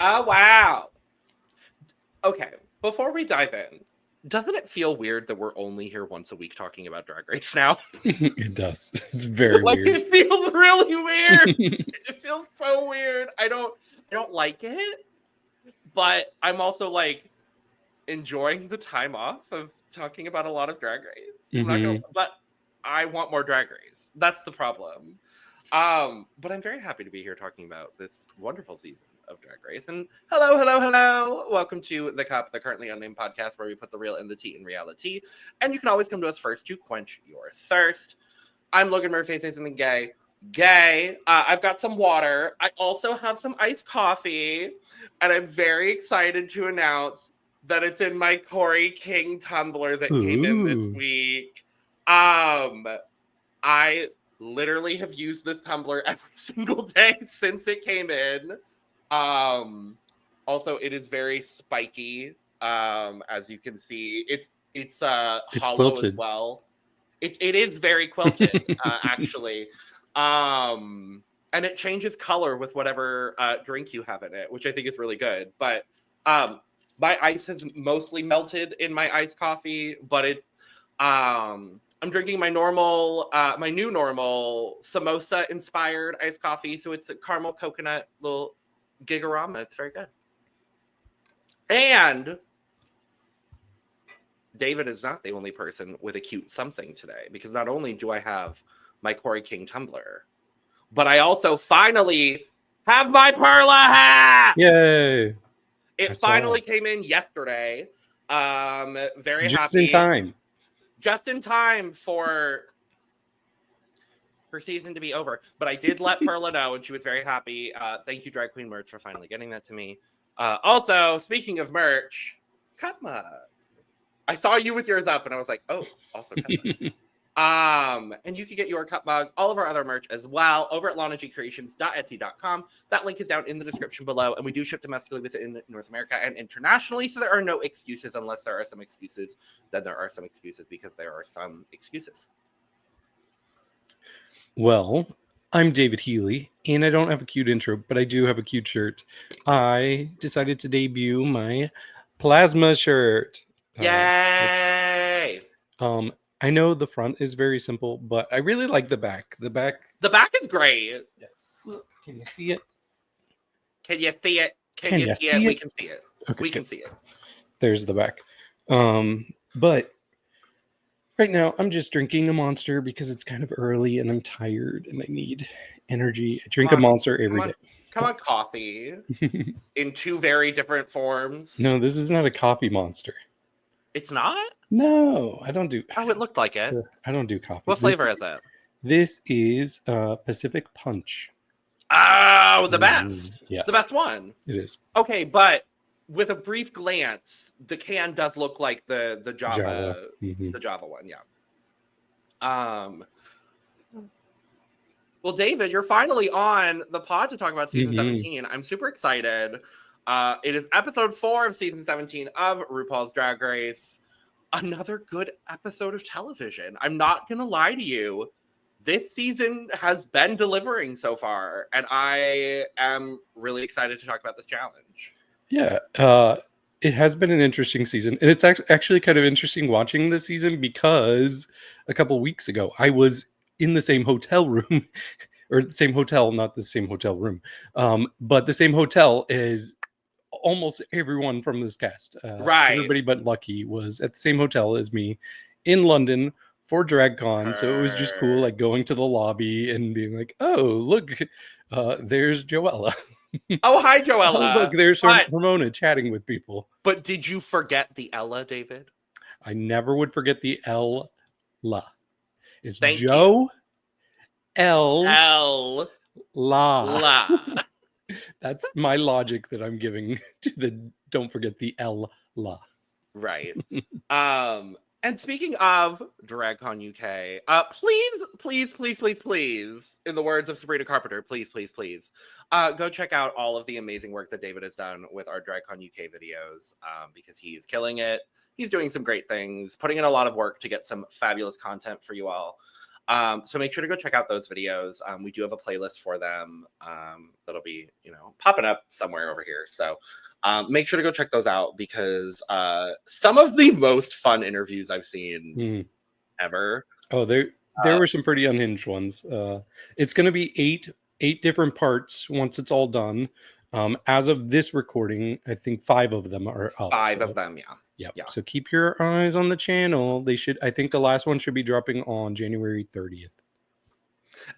Oh, wow. Okay, before we dive in, doesn't it feel weird that we're only here once a week talking about Drag Race now? It does. It's very Like, weird. it feels really weird. It feels so weird. I don't like it, but I'm also like enjoying the time off of talking about a lot of Drag Race. But I want more Drag Race. That's the problem. But I'm very happy to be here talking about this wonderful season of Drag Race. And hello. Welcome to The Cup, the Currently Unnamed Podcast, where we put the real in the tea in reality. And you can always come to us first to quench your thirst. I'm Logan Murphy, say something gay. I've got some water. I also have some iced coffee. And I'm very excited to announce that it's in my Corey King tumbler that came in this week. I literally have used this tumbler every single day since it came in. Also, it is very spiky. As you can see, it's hollow quilted as well. It is very quilted, actually. And it changes color with whatever drink you have in it, which I think is really good. But my ice has mostly melted in my iced coffee, but it's I'm drinking my new normal samosa inspired iced coffee. So it's a caramel coconut little gigarama. It's very good. And David is not the only person with a cute something today, because not only do I have my Corey King tumbler, but I also finally have my Perla hat. Yay! It finally came in yesterday. Very just happy. Just in time for season to be over. But I did let Perla know, and she was very happy. Thank you, Drag Queen Merch, for finally getting that to me. Also, speaking of merch, cup mug. I saw you with yours up, and I was like, oh, also cup mug. And you can get your cup mug, all of our other merch as well, over at lanagcreations.etsy.com. That link is down in the description below, and we do ship domestically within North America and internationally, so there are no excuses unless there are some excuses. Then there are some excuses, because there are some excuses. Well, I'm David Healy, and I don't have a cute intro, but I do have a cute shirt. I decided to debut my plasma shirt. Yay! I know the front is very simple, but I really like the back. The back is great. Yes. Can you see it? Can you see it? Can you see it? We can see it. Okay, we can see it. There's the back. But right now I'm just drinking a Monster because it's kind of early and I'm tired and I need energy. I drink a Monster every day. Come on, coffee. In two very different forms. No, this is not a coffee Monster. It's not? No, I don't do. Oh, it looked like it. I don't do coffee. What flavor is it? This is Pacific Punch. Oh, the best. Yes. The best one. It is. Okay, but with a brief glance, the can does look like the Java. The Java one, yeah. Well, David, you're finally on the pod to talk about season 17. I'm super excited. It is episode 4 of season 17 of RuPaul's Drag Race. Another good episode of television. I'm not going to lie to you. This season has been delivering so far, and I am really excited to talk about this challenge. Yeah, it has been an interesting season, and it's actually kind of interesting watching this season because a couple weeks ago I was in the same hotel room, or the same hotel, not the same hotel room, but the same hotel as almost everyone from this cast. Right. Everybody but Lucky was at the same hotel as me in London for DragCon. So it was just cool, like going to the lobby and being like, oh, look, there's Joella. Oh, hi, Joella. Oh, look, there's Ramona chatting with people. But did you forget the Ella, David? I never would forget the Ella. It's Thank Joe you. L. La. That's my logic that I'm giving to the don't forget the L. La. Right. And speaking of DragCon UK, please, in the words of Sabrina Carpenter, please, go check out all of the amazing work that David has done with our DragCon UK videos, because he's killing it. He's doing some great things, putting in a lot of work to get some fabulous content for you all. So make sure to go check out those videos. We do have a playlist for them that'll be, popping up somewhere over here. So make sure to go check those out because some of the most fun interviews I've seen ever. Oh, there were some pretty unhinged ones. It's going to be eight different parts once it's all done. As of this recording, I think 5 of them are up. 5 of them, yeah. Yeah. So keep your eyes on the channel. I think the last one should be dropping on January 30th.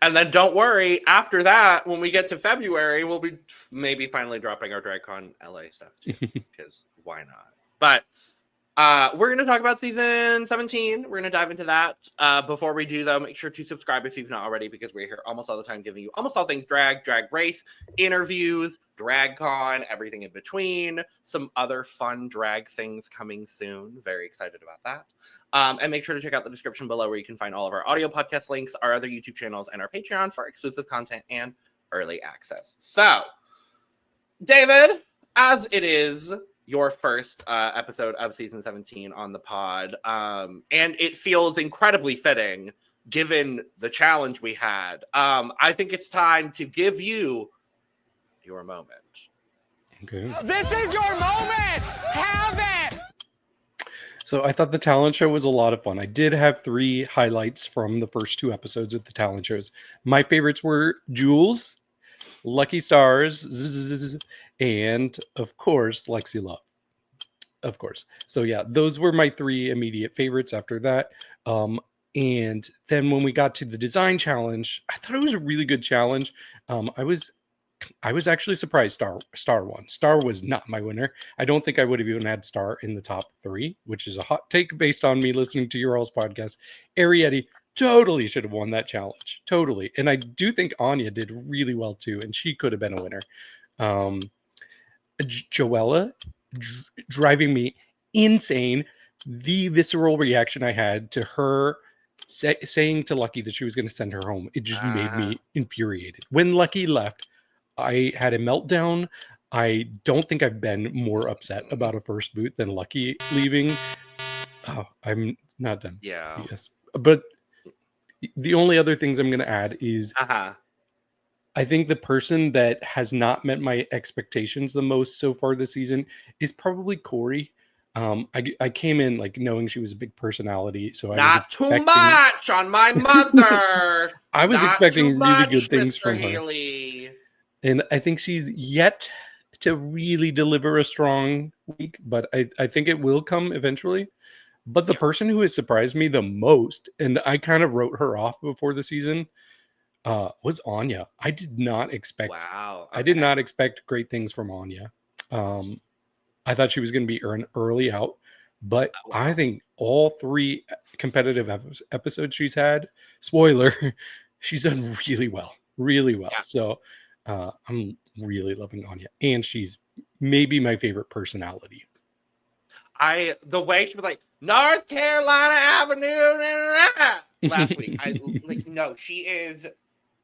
And then don't worry, after that, when we get to February, we'll be maybe finally dropping our DragCon LA stuff too, because why not? But we're going to talk about season 17. We're going to dive into that. Before we do, though, make sure to subscribe if you've not already, because we're here almost all the time giving you almost all things drag race, interviews, DragCon, everything in between, some other fun drag things coming soon. Very excited about that. And make sure to check out the description below where you can find all of our audio podcast links, our other YouTube channels, and our Patreon for exclusive content and early access. So, David, as it is your first episode of season 17 on the pod, and it feels incredibly fitting given the challenge we had, I think it's time to give you your moment. Okay. This is your moment! Have it! So I thought the talent show was a lot of fun. I did have 3 highlights from the first 2 episodes of the talent shows. My favorites were Jules, Lucky Stars, and of course, Lexi Love. Of course. So yeah, those were my 3 immediate favorites after that. And then when we got to the design challenge, I thought it was a really good challenge. I was actually surprised Star won. Star was not my winner. I don't think I would have even had Star in the top 3, which is a hot take based on me listening to your all's podcast. Arietti totally should have won that challenge. Totally. And I do think Anya did really well too, and she could have been a winner. Joella driving me insane. The visceral reaction I had to her saying to Lucky that she was going to send her home, it just made me infuriated. When Lucky left, I had a meltdown. I don't think I've been more upset about a first boot than Lucky leaving. Oh, I'm not done. Yeah. Yes. But the only other things I'm going to add is I think the person that has not met my expectations the most so far this season is probably Corey. I came in like knowing she was a big personality, so not too much on my mother. I was expecting really good things Mr. from her. Haley. And I think she's yet to really deliver a strong week, but I think it will come eventually. But the person who has surprised me the most, and I kind of wrote her off before the season, was Anya. I did not expect. Wow. Okay. I did not expect great things from Anya. I thought she was going to be an early out, but I think all 3 competitive episodes she's had, spoiler, she's done really well. Yeah. So I'm really loving Anya, and she's maybe my favorite personality. The way she was like, North Carolina Avenue last week. No, she is.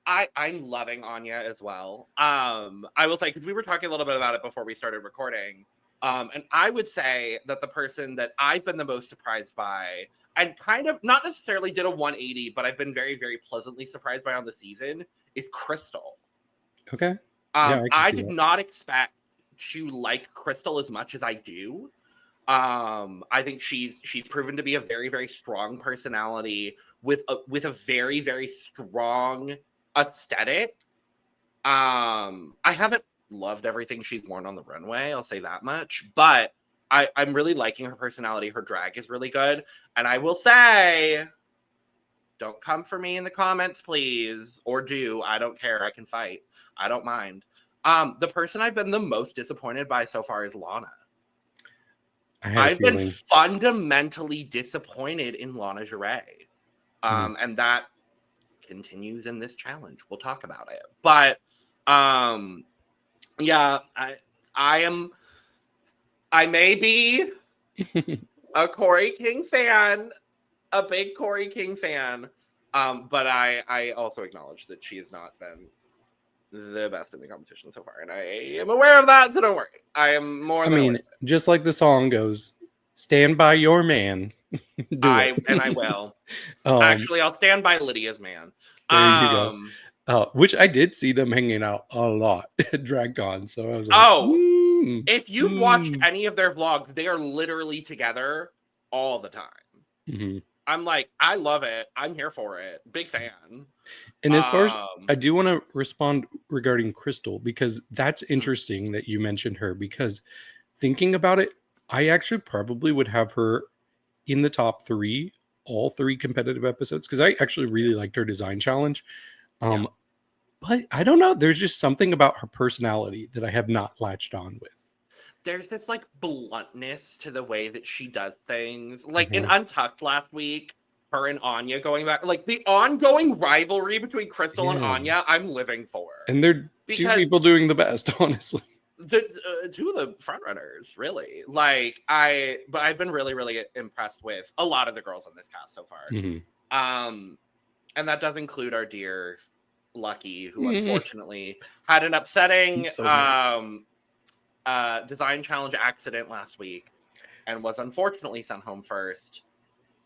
I'm loving Anya as well. I will say, because we were talking a little bit about it before we started recording. And I would say that the person that I've been the most surprised by, and kind of not necessarily did a 180, but I've been very, very pleasantly surprised by on the season, is Crystal. Okay. I did not expect to like Crystal as much as I do. I think she's proven to be a very, very strong personality with a very, very strong aesthetic. I haven't loved everything she's worn on the runway, I'll say that much, but I'm really liking her personality. Her drag is really good, and I will say, don't come for me in the comments, please, or do. I don't care. I can fight. I don't mind. The person I've been the most disappointed by so far is Lana. I've been fundamentally disappointed in Lana Jarre. And that continues in this challenge. We'll talk about it. But yeah, I may be a Corey King fan, a big Corey King fan. But I also acknowledge that she has not been the best in the competition so far, and I am aware of that, so don't worry. I am more than aware. Just like the song goes, Stand by your man. I will. Actually, I'll stand by Lydia's man. There you go. Which I did see them hanging out a lot at DragCon. So I was like, if you've watched any of their vlogs, they are literally together all the time. Mm-hmm. I'm like, I love it. I'm here for it. Big fan. And as far as I do want to respond regarding Crystal, because that's interesting that you mentioned her, because thinking about it, I actually probably would have her in the top 3, all 3 competitive episodes, because I actually really liked her design challenge. But I don't know. There's just something about her personality that I have not latched on with. There's this like bluntness to the way that she does things. Like in Untucked last week, her and Anya going back, like the ongoing rivalry between Crystal and Anya, I'm living for. And they're 2 people doing the best, honestly. The 2 of the front runners, really. Like but I've been really, really impressed with a lot of the girls on this cast so far. And that does include our dear Lucky, who unfortunately had an upsetting design challenge accident last week and was unfortunately sent home first.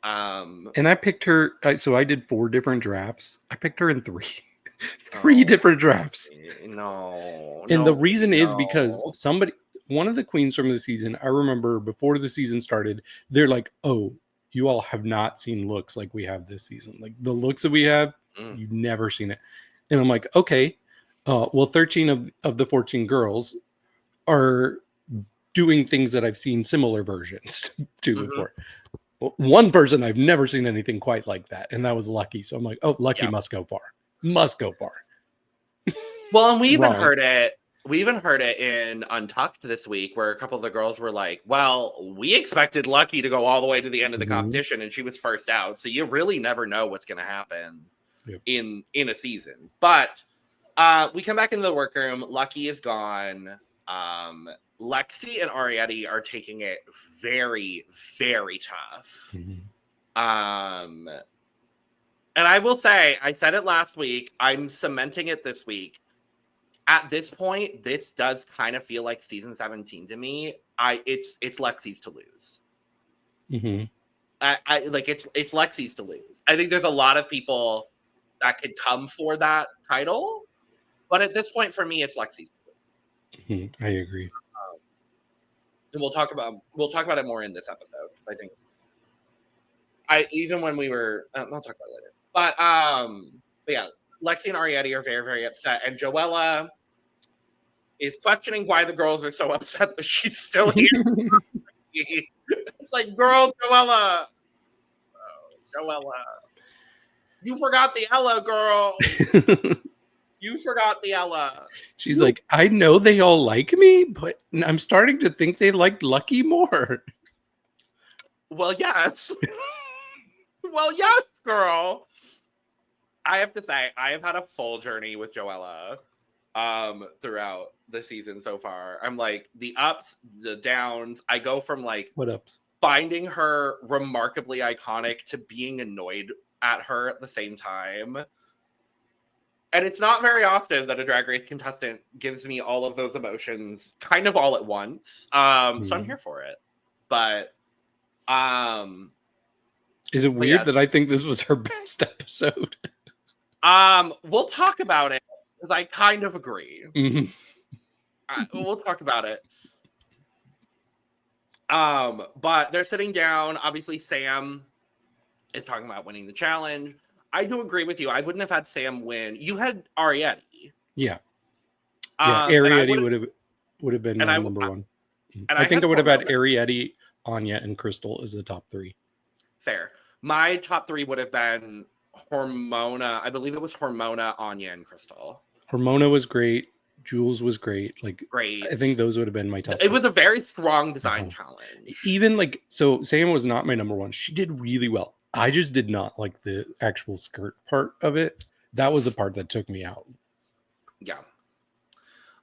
And I picked her, so I did 4 different drafts. I picked her in 3 different drafts. And the reason is because one of the queens from the season, I remember before the season started, they're like, oh, you all have not seen looks like we have this season. Like the looks that we have, you've never seen it. And I'm like, okay, well, 13 of the 14 girls are doing things that I've seen similar versions to before. One person I've never seen anything quite like that, and that was Lucky. So I'm like, oh, Lucky must go far. Must go far. Well, and we even heard it. We even heard it in Untucked this week, where a couple of the girls were like, well, we expected Lucky to go all the way to the end of the competition, and she was first out. So you really never know what's going to happen in a season. But we come back into the workroom. Lucky is gone. Lexi and Arietti are taking it very, very tough. And I will say, I said it last week, I'm cementing it this week. At this point, this does kind of feel like season 17 to me. It's Lexi's to lose. I like it's Lexi's to lose. I think there's a lot of people that could come for that title, but at this point, for me, it's Lexi's to lose. I agree. And we'll talk about it more in this episode. I think even when we were I'll talk about it later. But yeah, Lexi and Arietti are very, very upset, and Joella is questioning why the girls are so upset that she's still here. It's like, girl, Joella, you forgot the Ella, girl. You forgot the Ella. She's like, I know they all like me, but I'm starting to think they liked Lucky more. Well, yes. Well, yes, girl. I have to say, I have had a full journey with Joella throughout the season so far. I'm like, the ups, the downs. I go from like, what ups? Finding her remarkably iconic to being annoyed at her at the same time. And it's not very often that a Drag Race contestant gives me all of those emotions kind of all at once. So I'm here for it. But is it weird that I think this was her best episode? We'll talk about it, because I kind of agree. We'll talk about it. But they're sitting down. Obviously, Sam is talking about winning the challenge. I do agree with you. I wouldn't have had Sam win. You had Arietti. Yeah. Arietti would have been my number one. I think I would have had Arietti, Anya, and Crystal as the top 3. Fair. My top 3 would have been Hormona. I believe it was Hormona, Anya, and Crystal. Hormona was great. Jules was great. Great. I think those would have been my top. It was a very strong design challenge. Even so Sam was not my number one. She did really well. I just did not like the actual skirt part of it. That was the part that took me out. Yeah.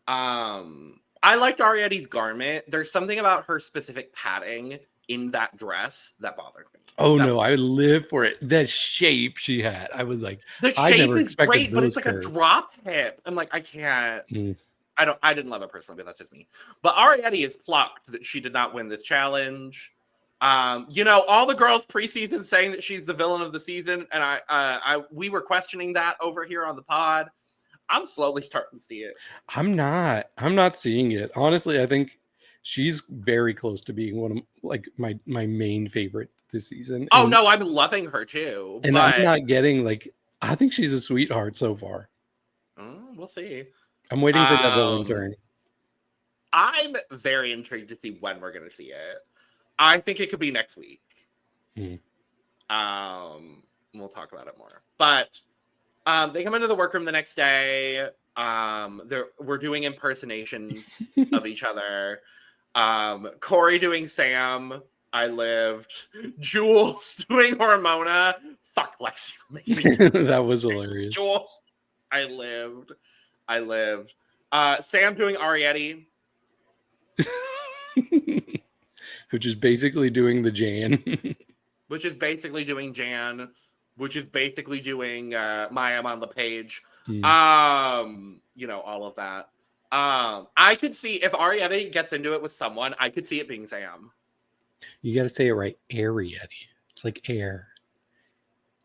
I liked Arietti's garment. There's something about her specific padding in that dress that bothered me. No, I live for it. The shape she had. I was like, the shape is great, but it's like a drop hip. I'm like, I can't. I didn't love it personally, but that's just me. But Arietti is plucked that she did not win this challenge. All the girls preseason saying that she's the villain of the season, and we were questioning that over here on the pod. I'm slowly starting to see it. I'm not seeing it. Honestly, I think she's very close to being one of my main favorite this season. Oh no, I'm loving her too. And but I'm not getting I think she's a sweetheart so far. We'll see. I'm waiting for that villain turn. I'm very intrigued to see when we're gonna see it. I think it could be next week. We'll talk about it more. But they come into the workroom the next day. We're doing impersonations of each other. Corey doing Sam. I lived. Jules doing Hormona. Fuck Lexi for making me that was hilarious. Jules. I lived. Sam doing Arietti. Which is basically doing the Jan. Which is basically doing Jan. Which is basically doing Maya on the page. All of that. I could see if Arietti gets into it with someone, I could see it being Sam. You got to say it right. Arietti. It's like air.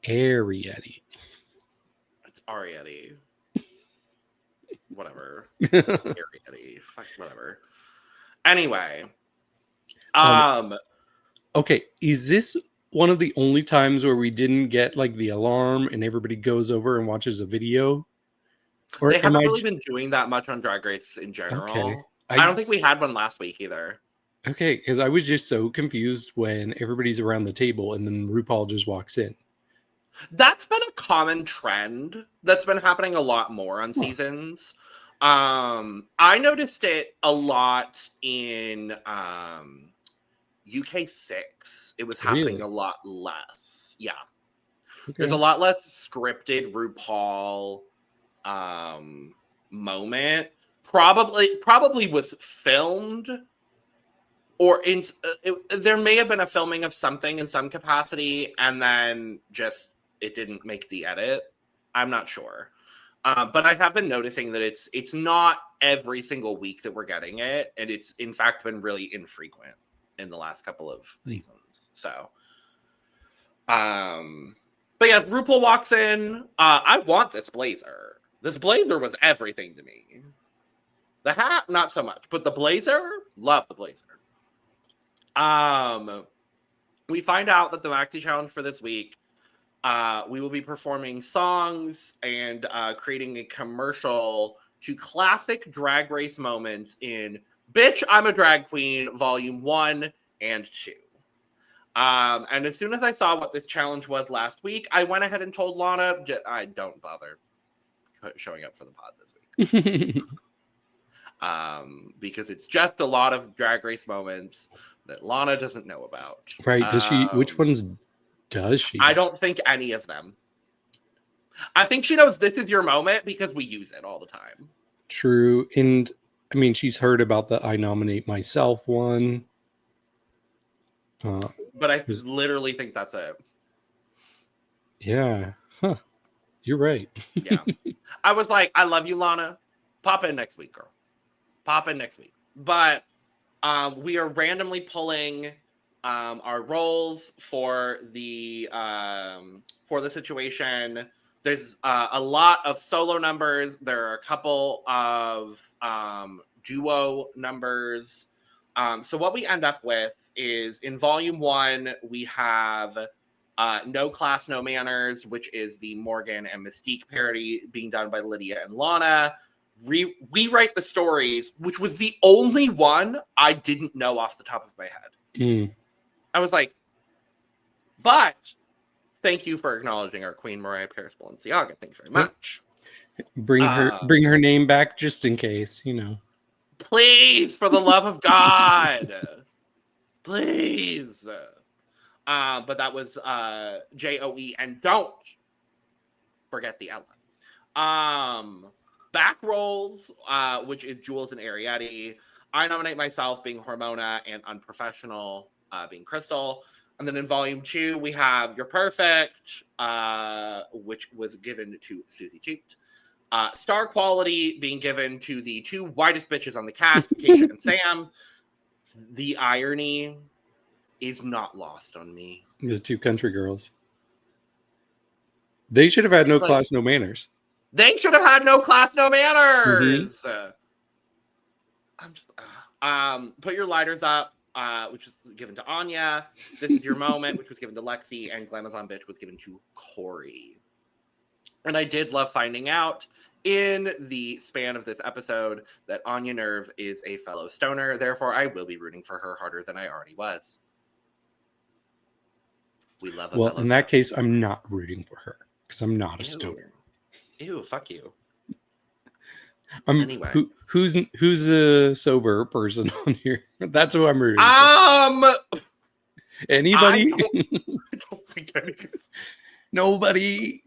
Arietti. It's Arietti. Whatever. Arietti. Fuck, whatever. Anyway. Okay, is this one of the only times where we didn't get the alarm and everybody goes over and watches a video? Or they haven't really been doing that much on Drag Race in general. Okay. I don't think we had one last week either. Okay, because I was just so confused when everybody's around the table and then RuPaul just walks in. That's been a common trend that's been happening a lot more on seasons. I noticed it a lot in UK 6. It was happening a lot less. Yeah. Okay. There's a lot less scripted RuPaul moment. Probably was filmed, or there may have been a filming of something in some capacity, and then just it didn't make the edit. I'm not sure. But I have been noticing that it's not every single week that we're getting it, and it's in fact been really infrequent in the last couple of seasons. So, but yes, RuPaul walks in. I want this blazer. This blazer was everything to me. The hat, not so much, but the blazer, love the blazer. We find out that the maxi challenge for this week, we will be performing songs and creating a commercial to classic Drag Race moments in Bitch, I'm a Drag Queen, Volume 1 and 2. And as soon as I saw what this challenge was last week, I went ahead and told Lana, I don't bother showing up for the pod this week. Because it's just a lot of Drag Race moments that Lana doesn't know about. Right. Does she? Which ones does she? I don't think any of them. I think she knows this is your moment because we use it all the time. True. And I mean, she's heard about the I nominate myself one. But I literally think that's it. Yeah. Huh. You're right. Yeah. I was like, I love you, Lana. Pop in next week, girl. Pop in next week. But we are randomly pulling our roles for the situation. There's a lot of solo numbers. There are a couple of duo numbers. So what we end up with is in Volume 1, we have No Class, No Manners, which is the Morgan and Mystique parody being done by Lydia and Lana. Rewrite the Stories, which was the only one I didn't know off the top of my head. I was like, but thank you for acknowledging our Queen Mariah Paris Balenciaga. Thank you very much. Bring her name back just in case, Please, for the love of God. Please. But that was JOE, and don't forget the Ellen. Back rolls, which is Jules and Arietti. I nominate myself being Hormona and Unprofessional being Crystal. And then in Volume 2, we have You're Perfect, which was given to Susie Cheat. Star Quality being given to the two whitest bitches on the cast, Keisha and Sam. The irony is not lost on me. The two country girls. They should have had no class, no manners. They should have had no class, no manners. Mm-hmm. I'm just put your lighters up, which was given to Anya. This is your moment, which was given to Lexi, and Glamazon Bitch was given to Corey. And I did love finding out in the span of this episode that Anya Nerve is a fellow stoner. Therefore, I will be rooting for her harder than I already was. We love a Well, in that case, I'm not rooting for her because I'm not a stoner. Ew, fuck you. Anyway, who's a sober person on here? That's who I'm rooting for. Anybody? I don't think anything. Nobody.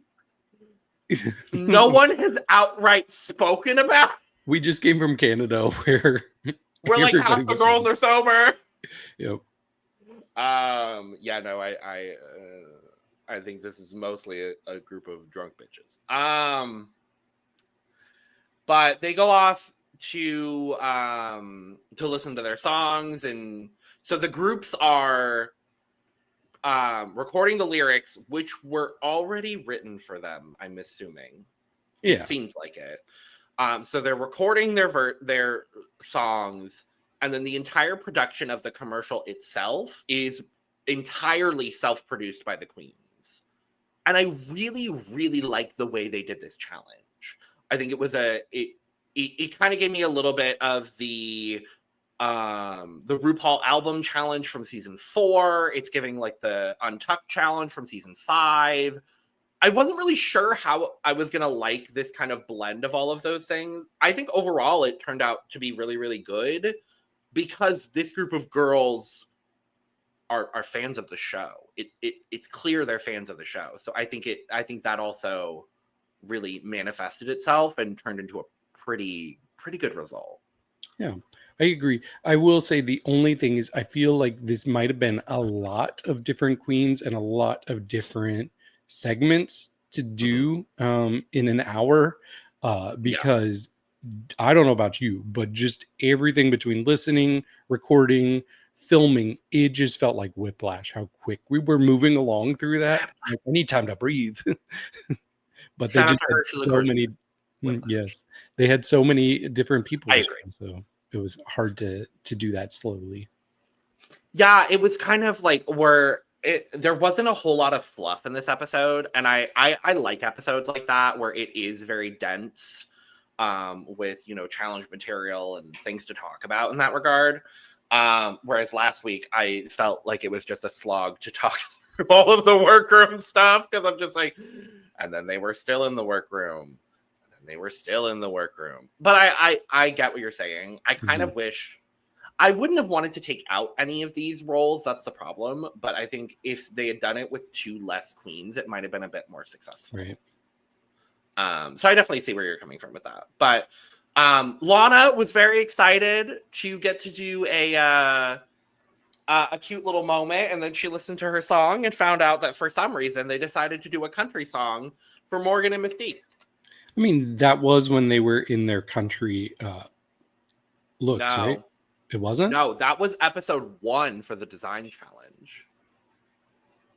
No one has outright spoken about. We just came from Canada, where we're like half the girls are sober. Yep. Yeah. No. I think this is mostly a group of drunk bitches. But they go off to listen to their songs, and so the groups are recording the lyrics, which were already written for them. I'm assuming. Yeah, it seems like it. So they're recording their songs, and then the entire production of the commercial itself is entirely self-produced by the queens. And I really, really like the way they did this challenge. I think it was it kind of gave me a little bit of the RuPaul album challenge from season 4. It's giving like the Untucked challenge from season 5. I wasn't really sure how I was going to like this kind of blend of all of those things. I think overall it turned out to be really, really good because this group of girls are fans of the show. It's clear they're fans of the show. So I think that also really manifested itself and turned into a pretty good result. Yeah, I agree. I will say the only thing is I feel like this might have been a lot of different queens and a lot of different segments to do in an hour because I don't know about you, but just everything between listening, recording, filming, it just felt like whiplash how quick we were moving along through that. Like, I need time to breathe. But they just had so many. Yes, they had so many different people. I agree. So it was hard to do that slowly. Yeah, it was kind of like there wasn't a whole lot of fluff in this episode, and I like episodes like that where it is very dense, with challenge material and things to talk about in that regard. Whereas last week I felt like it was just a slog to talk through all of the workroom stuff because I'm just like. And then they were still in the workroom. And then they were still in the workroom. But I get what you're saying. I kind of wish I wouldn't have wanted to take out any of these roles. That's the problem. But I think if they had done it with 2 less queens, it might have been a bit more successful. Right. So I definitely see where you're coming from with that. But Lana was very excited to get to do a cute little moment, and then she listened to her song and found out that for some reason they decided to do a country song for Morgan and Mystique. I mean, that was when they were in their country looks, right? It wasn't? No, that was episode 1 for the design challenge.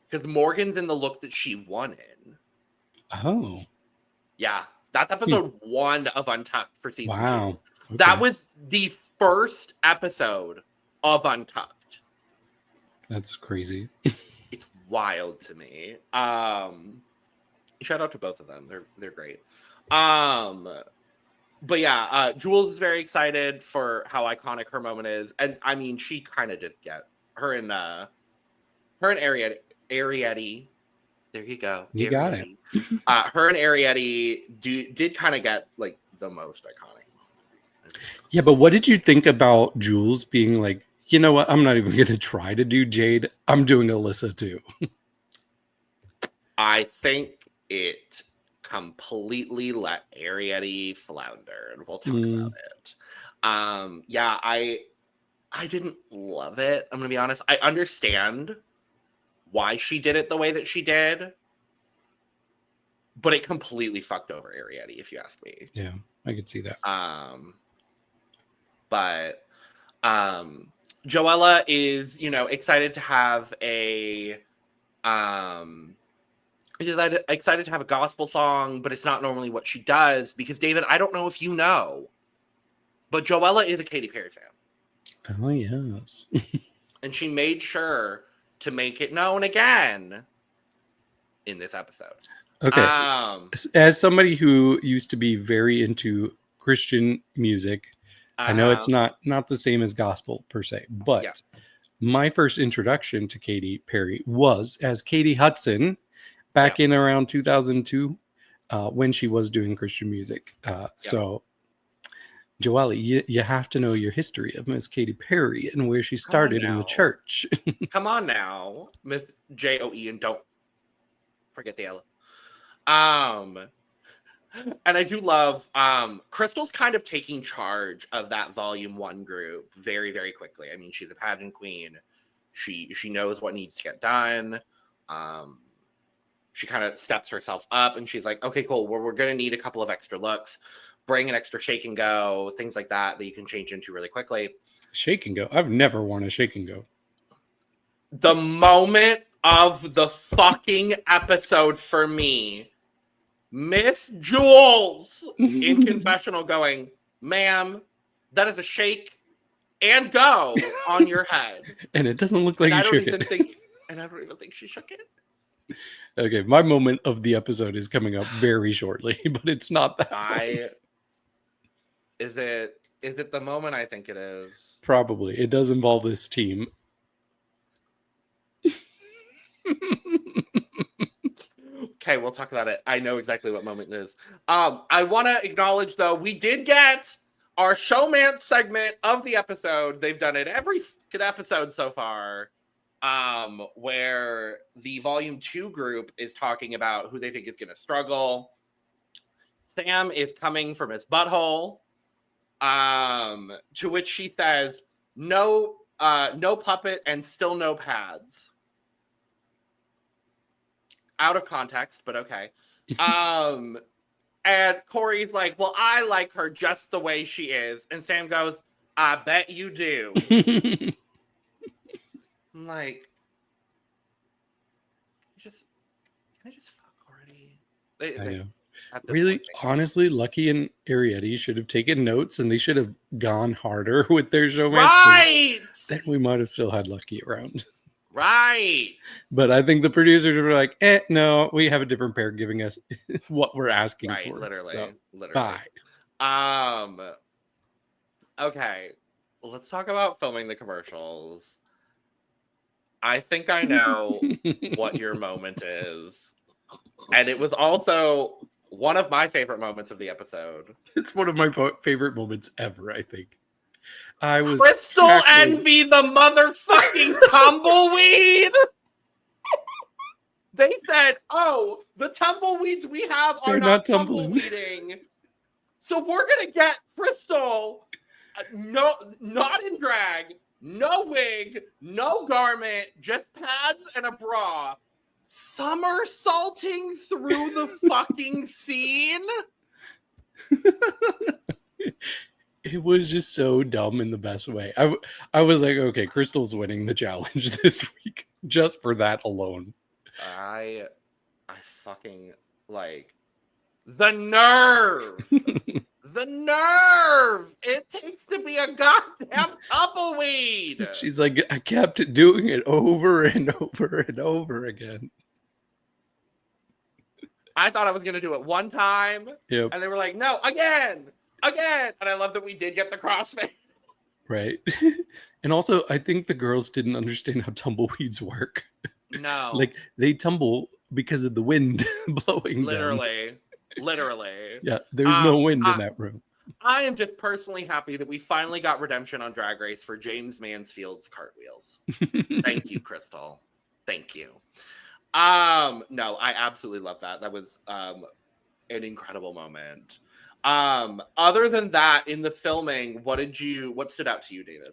Because Morgan's in the look that she won in. Oh. Yeah, that's episode 1 of Untucked for season 2. Okay. That was the first episode of Untucked. That's crazy. It's wild to me. Shout out to both of them. They're great. But yeah, Jules is very excited for how iconic her moment is, and I mean, she kind of did get her and Arietti. There you go. You got it. Her and Arietti did kind of get like the most iconic. Yeah, but what did you think about Jules being like, you know what? I'm not even going to try to do Jade. I'm doing Alyssa too. I think it completely let Arietti flounder, and we'll talk about it. Yeah, I didn't love it. I'm going to be honest. I understand why she did it the way that she did, but it completely fucked over Arietti, if you ask me. Yeah, I could see that. Joella is, excited to have excited to have a gospel song, but it's not normally what she does because, David, I don't know if you know, but Joella is a Katy Perry fan. Oh, yes. And she made sure to make it known again in this episode. Okay. As somebody who used to be very into Christian music, I know it's not the same as gospel per se, but my first introduction to Katy Perry was as Katie Hudson back in around 2002 when she was doing Christian music. So, Joelle, you have to know your history of Miss Katy Perry and where she started in the church. Come on now, Miss Joe, and don't forget the L. And I do love Crystal's kind of taking charge of that Volume 1 group very, very quickly. I mean, she's a pageant queen. She knows what needs to get done. She kind of steps herself up and she's like, okay, cool. We're going to need a couple of extra looks. Bring an extra shake and go, things like that you can change into really quickly. Shake and go? I've never worn a shake and go. The moment of the fucking episode for me, Miss Jules in confessional going, ma'am, that is a shake and go on your head. And it doesn't look like you shook it. And I don't even think she shook it. Okay, my moment of the episode is coming up very shortly, but it's not that. Is it the moment I think it is? Probably. It does involve this team. Okay, we'll talk about it. I know exactly what moment it is. I want to acknowledge, though, we did get our showmance segment of the episode. They've done it every episode so far, where the Volume 2 group is talking about who they think is going to struggle. Sam is coming from his butthole, to which she says, no puppet and still no pads. Out of context, but okay. And Corey's like, well, I like her just the way she is. And Sam goes, I bet you do. I'm like, can I just fuck already? I know. Really, honestly, Lucky and Arietti should have taken notes and they should have gone harder with their showmance. Right! Then we might have still had Lucky around. Right. But I think the producers were like, no, we have a different pair giving us what we're asking for. Literally. So, literally. Bye. Okay. Let's talk about filming the commercials. I think I know what your moment is. And it was also one of my favorite moments of the episode. It's one of my favorite moments ever, I think. Crystal Envy, the motherfucking tumbleweed. They said, oh, the tumbleweeds we have are not tumbleweeding. So we're going to get Crystal, not in drag, no wig, no garment, just pads and a bra, somersaulting through the fucking scene. It was just so dumb in the best way. I was like, okay, Crystal's winning the challenge this week just for that alone. I fucking like the nerve. The nerve it takes to be a goddamn tumbleweed. She's like, I kept doing it over and over and over again. I thought I was gonna do it one time, and they were like, no, again. And I love that we did get the crossfade. Right. And also, I think the girls didn't understand how tumbleweeds work. No. Like, they tumble because of the wind blowing Literally. Yeah, there's no wind in that room. I am just personally happy that we finally got redemption on Drag Race for James Mansfield's cartwheels. Thank you, Crystal. Thank you. No, I absolutely love that. That was an incredible moment. Other than that, in the filming, what stood out to you, David?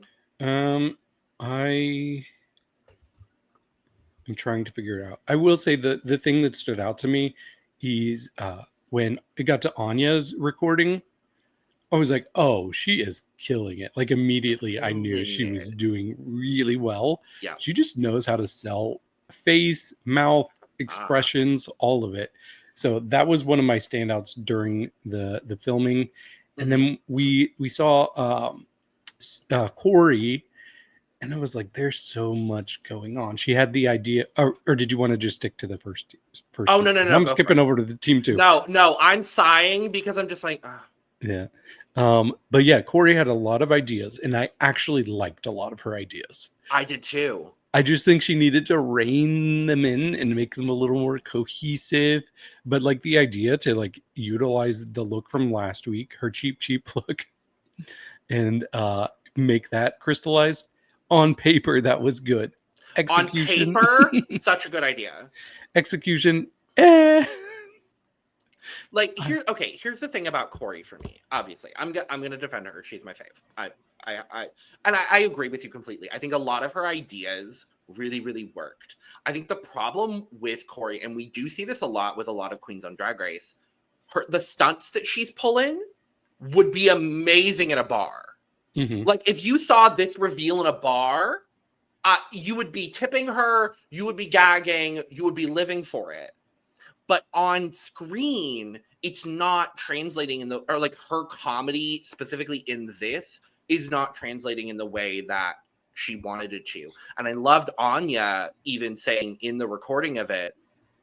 I am trying to figure it out. I will say the thing that stood out to me is when it got to Anya's recording, I was like, oh, she is killing it. Like immediately I knew she Killing was it. doing really well. Yeah. She just knows how to sell face, mouth, expressions, all of it. So that was one of my standouts during the filming. And then we saw Corey, and I was like, there's so much going on. She had the idea, or did you want to just stick to the first? Oh, no, I'm go skipping over to the team 2. No, I'm sighing because I'm just like, Yeah. But yeah, Corey had a lot of ideas, and I actually liked a lot of her ideas. I did too. I just think she needed to rein them in and make them a little more cohesive. But like the idea to like utilize the look from last week, her cheap look, and make that crystallized on paper, that was good. Execution, on paper, such a good idea. Execution, Like here's the thing about Corey for me. Obviously, I'm gonna defend her. She's my fave. I agree with you completely. I think a lot of her ideas really worked. I think the problem with Corey, and we do see this a lot with a lot of queens on Drag Race, the stunts that she's pulling would be amazing at a bar. Mm-hmm. Like if you saw this reveal in a bar, you would be tipping her, you would be gagging, you would be living for it. But on screen, it's not translating or like her comedy specifically in this is not translating in the way that she wanted it to. And I loved Anya even saying in the recording of it,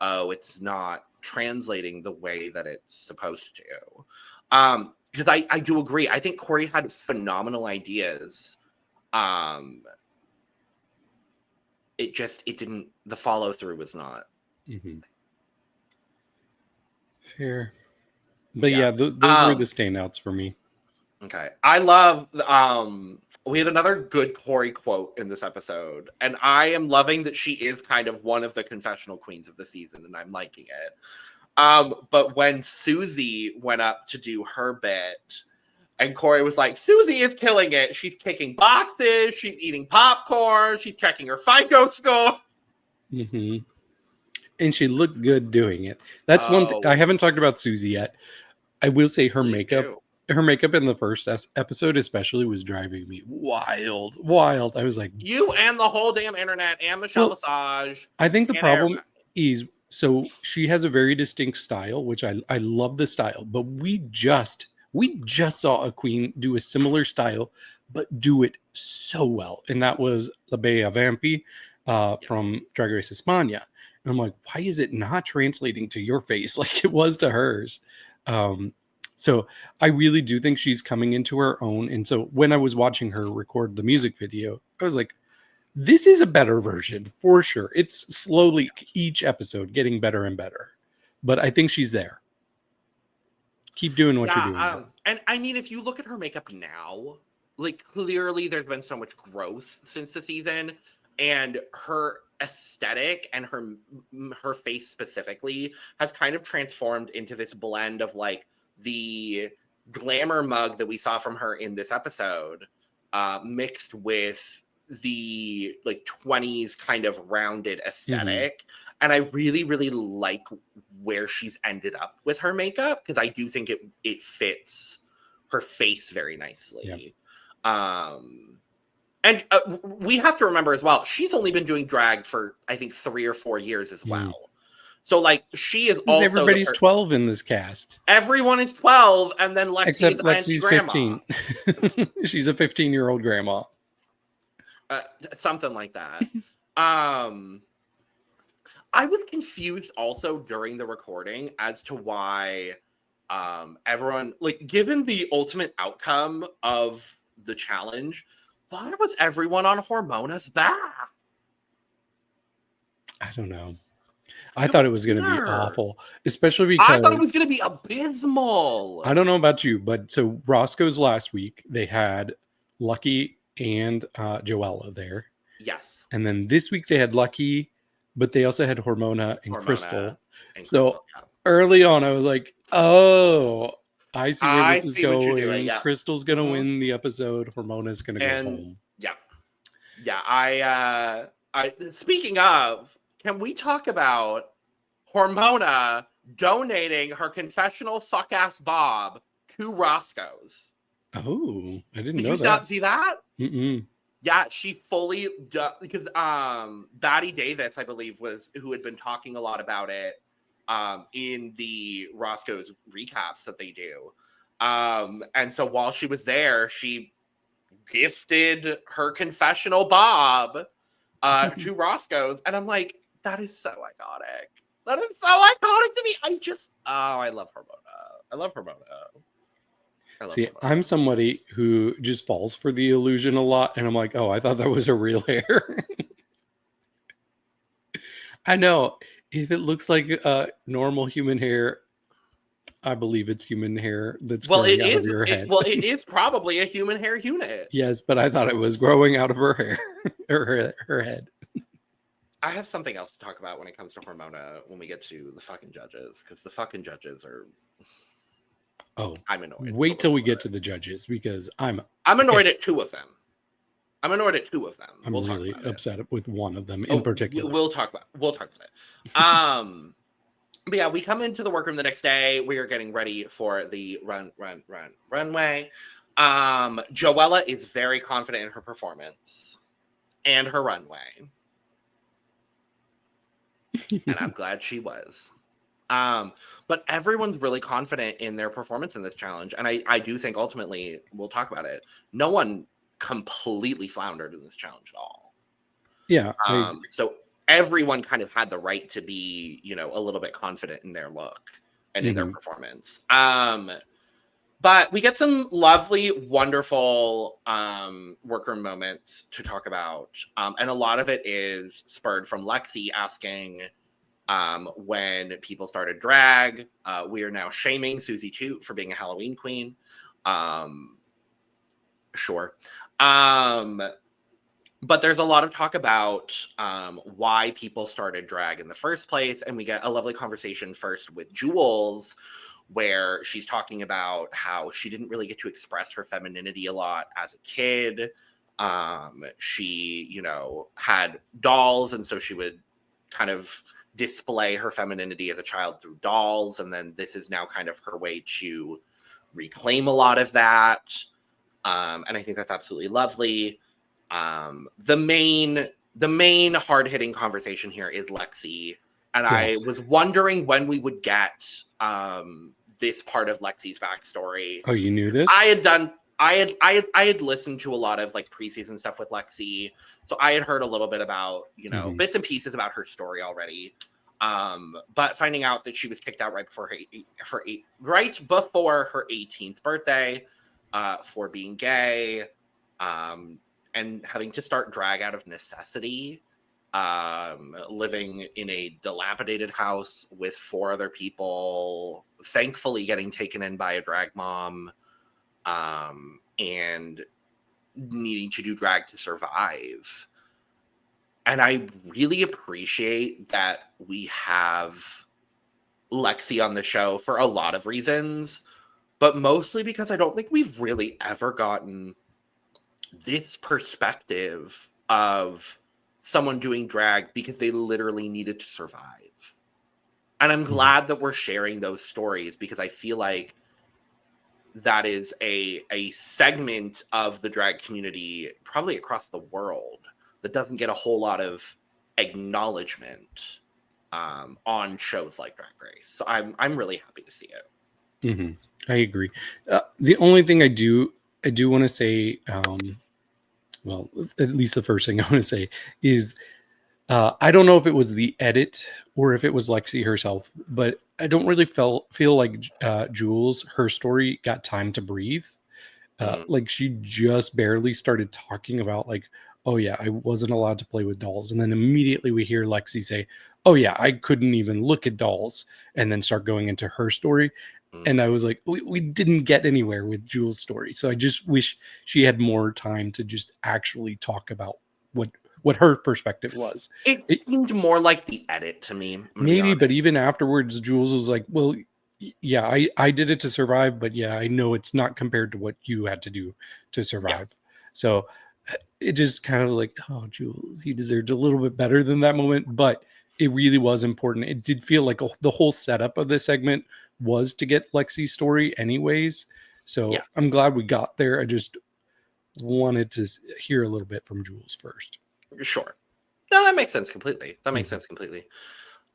oh, it's not translating the way that it's supposed to. Because I do agree. I think Corey had phenomenal ideas. It didn't, the follow through was not. Mm-hmm. Fair. But yeah, those were the standouts for me. Okay. I love, we had another good Corey quote in this episode, and I am loving that she is kind of one of the confessional queens of the season, and I'm liking it. But when Susie went up to do her bit, and Corey was like, Susie is killing it. She's kicking boxes, she's eating popcorn, she's checking her FICO score. Mm-hmm. And she looked good doing it. That's one thing. I haven't talked about Susie yet. I will say her makeup in the first episode especially was driving me wild. I was like, you and the whole damn internet and Michelle Visage. I think the problem is, so she has a very distinct style, which I love the style, but we just saw a queen do a similar style, but do it so well. And that was La Bella Vampi from Drag Race España. And I'm like, why is it not translating to your face like it was to hers? So I really do think she's coming into her own. And so when I was watching her record the music video, I was like, this is a better version for sure. It's slowly each episode getting better and better. But I think she's there. Keep doing what you're doing. And I mean, if you look at her makeup now, like clearly there's been so much growth since the season, and her aesthetic and her face specifically has kind of transformed into this blend of like the glamour mug that we saw from her in this episode, mixed with the like 20s kind of rounded aesthetic. Mm-hmm. And I really like where she's ended up with her makeup, because I do think it fits her face very nicely. Yeah. And we have to remember as well, she's only been doing drag for, I think, 3 or 4 years as well. So, like, she is also... Everybody's 12 in this cast. Everyone is 12, and then Lexi's 15. She's a 15-year-old grandma. Something like that. I was confused also during the recording as to why everyone... Like, given the ultimate outcome of the challenge... Why was everyone on Hormona's back? I don't know. I thought it was going to be awful, especially because I thought it was going to be abysmal. I don't know about you, but so Roscoe's last week, they had Lucky and Joella there. Yes. And then this week they had Lucky, but they also had Hormona and Crystal. Early on, I was like, oh, I see where this is going. Yeah. Crystal's going to win the episode. Hormona's going to go home. Yeah. Yeah. I speaking of, can we talk about Hormona donating her confessional fuck-ass bob to Roscoe's? Oh, I didn't Did know you that. not see that? Mm-mm. Yeah, she fully because Batty Davis, I believe, was who had been talking a lot about it in the Roscoe's recaps that they do. And so while she was there, she gifted her confessional Bob to Roscoe's, and I'm like, that is so iconic. That is so iconic to me. I love Hermona. I love Hermona. See, I'm somebody who just falls for the illusion a lot, and I'm like, oh, I thought that was a real hair. I know. If it looks like normal human hair, I believe it's human hair that's growing out of your head. It is probably a human hair unit. Yes, but I thought it was growing out of her hair or her head. I have something else to talk about when it comes to Hormona when we get to the fucking judges, because the fucking judges are. Oh, I'm annoyed. Wait till we get to the judges, because I'm annoyed at two of them. I'm really upset with one of them in particular. We'll talk about it. But yeah, we come into the workroom the next day. We are getting ready for the runway. Joella is very confident in her performance and her runway. And I'm glad she was. But everyone's really confident in their performance in this challenge. And I do think ultimately, we'll talk about it, no one completely floundered in this challenge at all. Yeah. So everyone kind of had the right to be, a little bit confident in their look and in their performance. But we get some lovely, wonderful workroom moments to talk about. And a lot of it is spurred from Lexi asking when people started drag. We are now shaming Susie Toot for being a Halloween queen. Sure. But there's a lot of talk about why people started drag in the first place. And we get a lovely conversation first with Jules, where she's talking about how she didn't really get to express her femininity a lot as a kid. She, had dolls, and so she would kind of display her femininity as a child through dolls. And then this is now kind of her way to reclaim a lot of that. And I think that's absolutely lovely. The main hard-hitting conversation here is Lexi. And I was wondering when we would get this part of Lexi's backstory. Oh, you knew this? I had listened to a lot of like preseason stuff with Lexi, so I had heard a little bit about bits and pieces about her story already. But finding out that she was kicked out right before her 18th birthday for being gay, and having to start drag out of necessity. Living in a dilapidated house with 4 other people, thankfully getting taken in by a drag mom, and needing to do drag to survive. And I really appreciate that we have Lexi on the show for a lot of reasons, but mostly because I don't think we've really ever gotten this perspective of someone doing drag because they literally needed to survive. And I'm glad that we're sharing those stories, because I feel like that is a segment of the drag community, probably across the world, that doesn't get a whole lot of acknowledgement on shows like Drag Race. So I'm really happy to see it. Mm-hmm. I agree. The only thing I do want to say, well, at least the first thing I want to say is, I don't know if it was the edit or if it was Lexi herself, but I don't really feel like Jules, her story got time to breathe. Like she just barely started talking about like, oh yeah, I wasn't allowed to play with dolls. And then immediately we hear Lexi say, oh yeah, I couldn't even look at dolls, and then start going into her story. And I was like, we didn't get anywhere with Jules' story. So I just wish she had more time to just actually talk about what her perspective was. It seemed more like the edit to me. Maybe, but even afterwards, Jules was like, well, yeah, I did it to survive, but yeah, I know it's not compared to what you had to do to survive. Yeah. So it just kind of like, oh, Jules, you deserved a little bit better than that moment, but it really was important. It did feel like the whole setup of this segment was to get Lexi's story anyways. So Yeah. I'm glad we got there. I just wanted to hear a little bit from Jules first. Sure. No, that makes sense completely. That makes sense completely.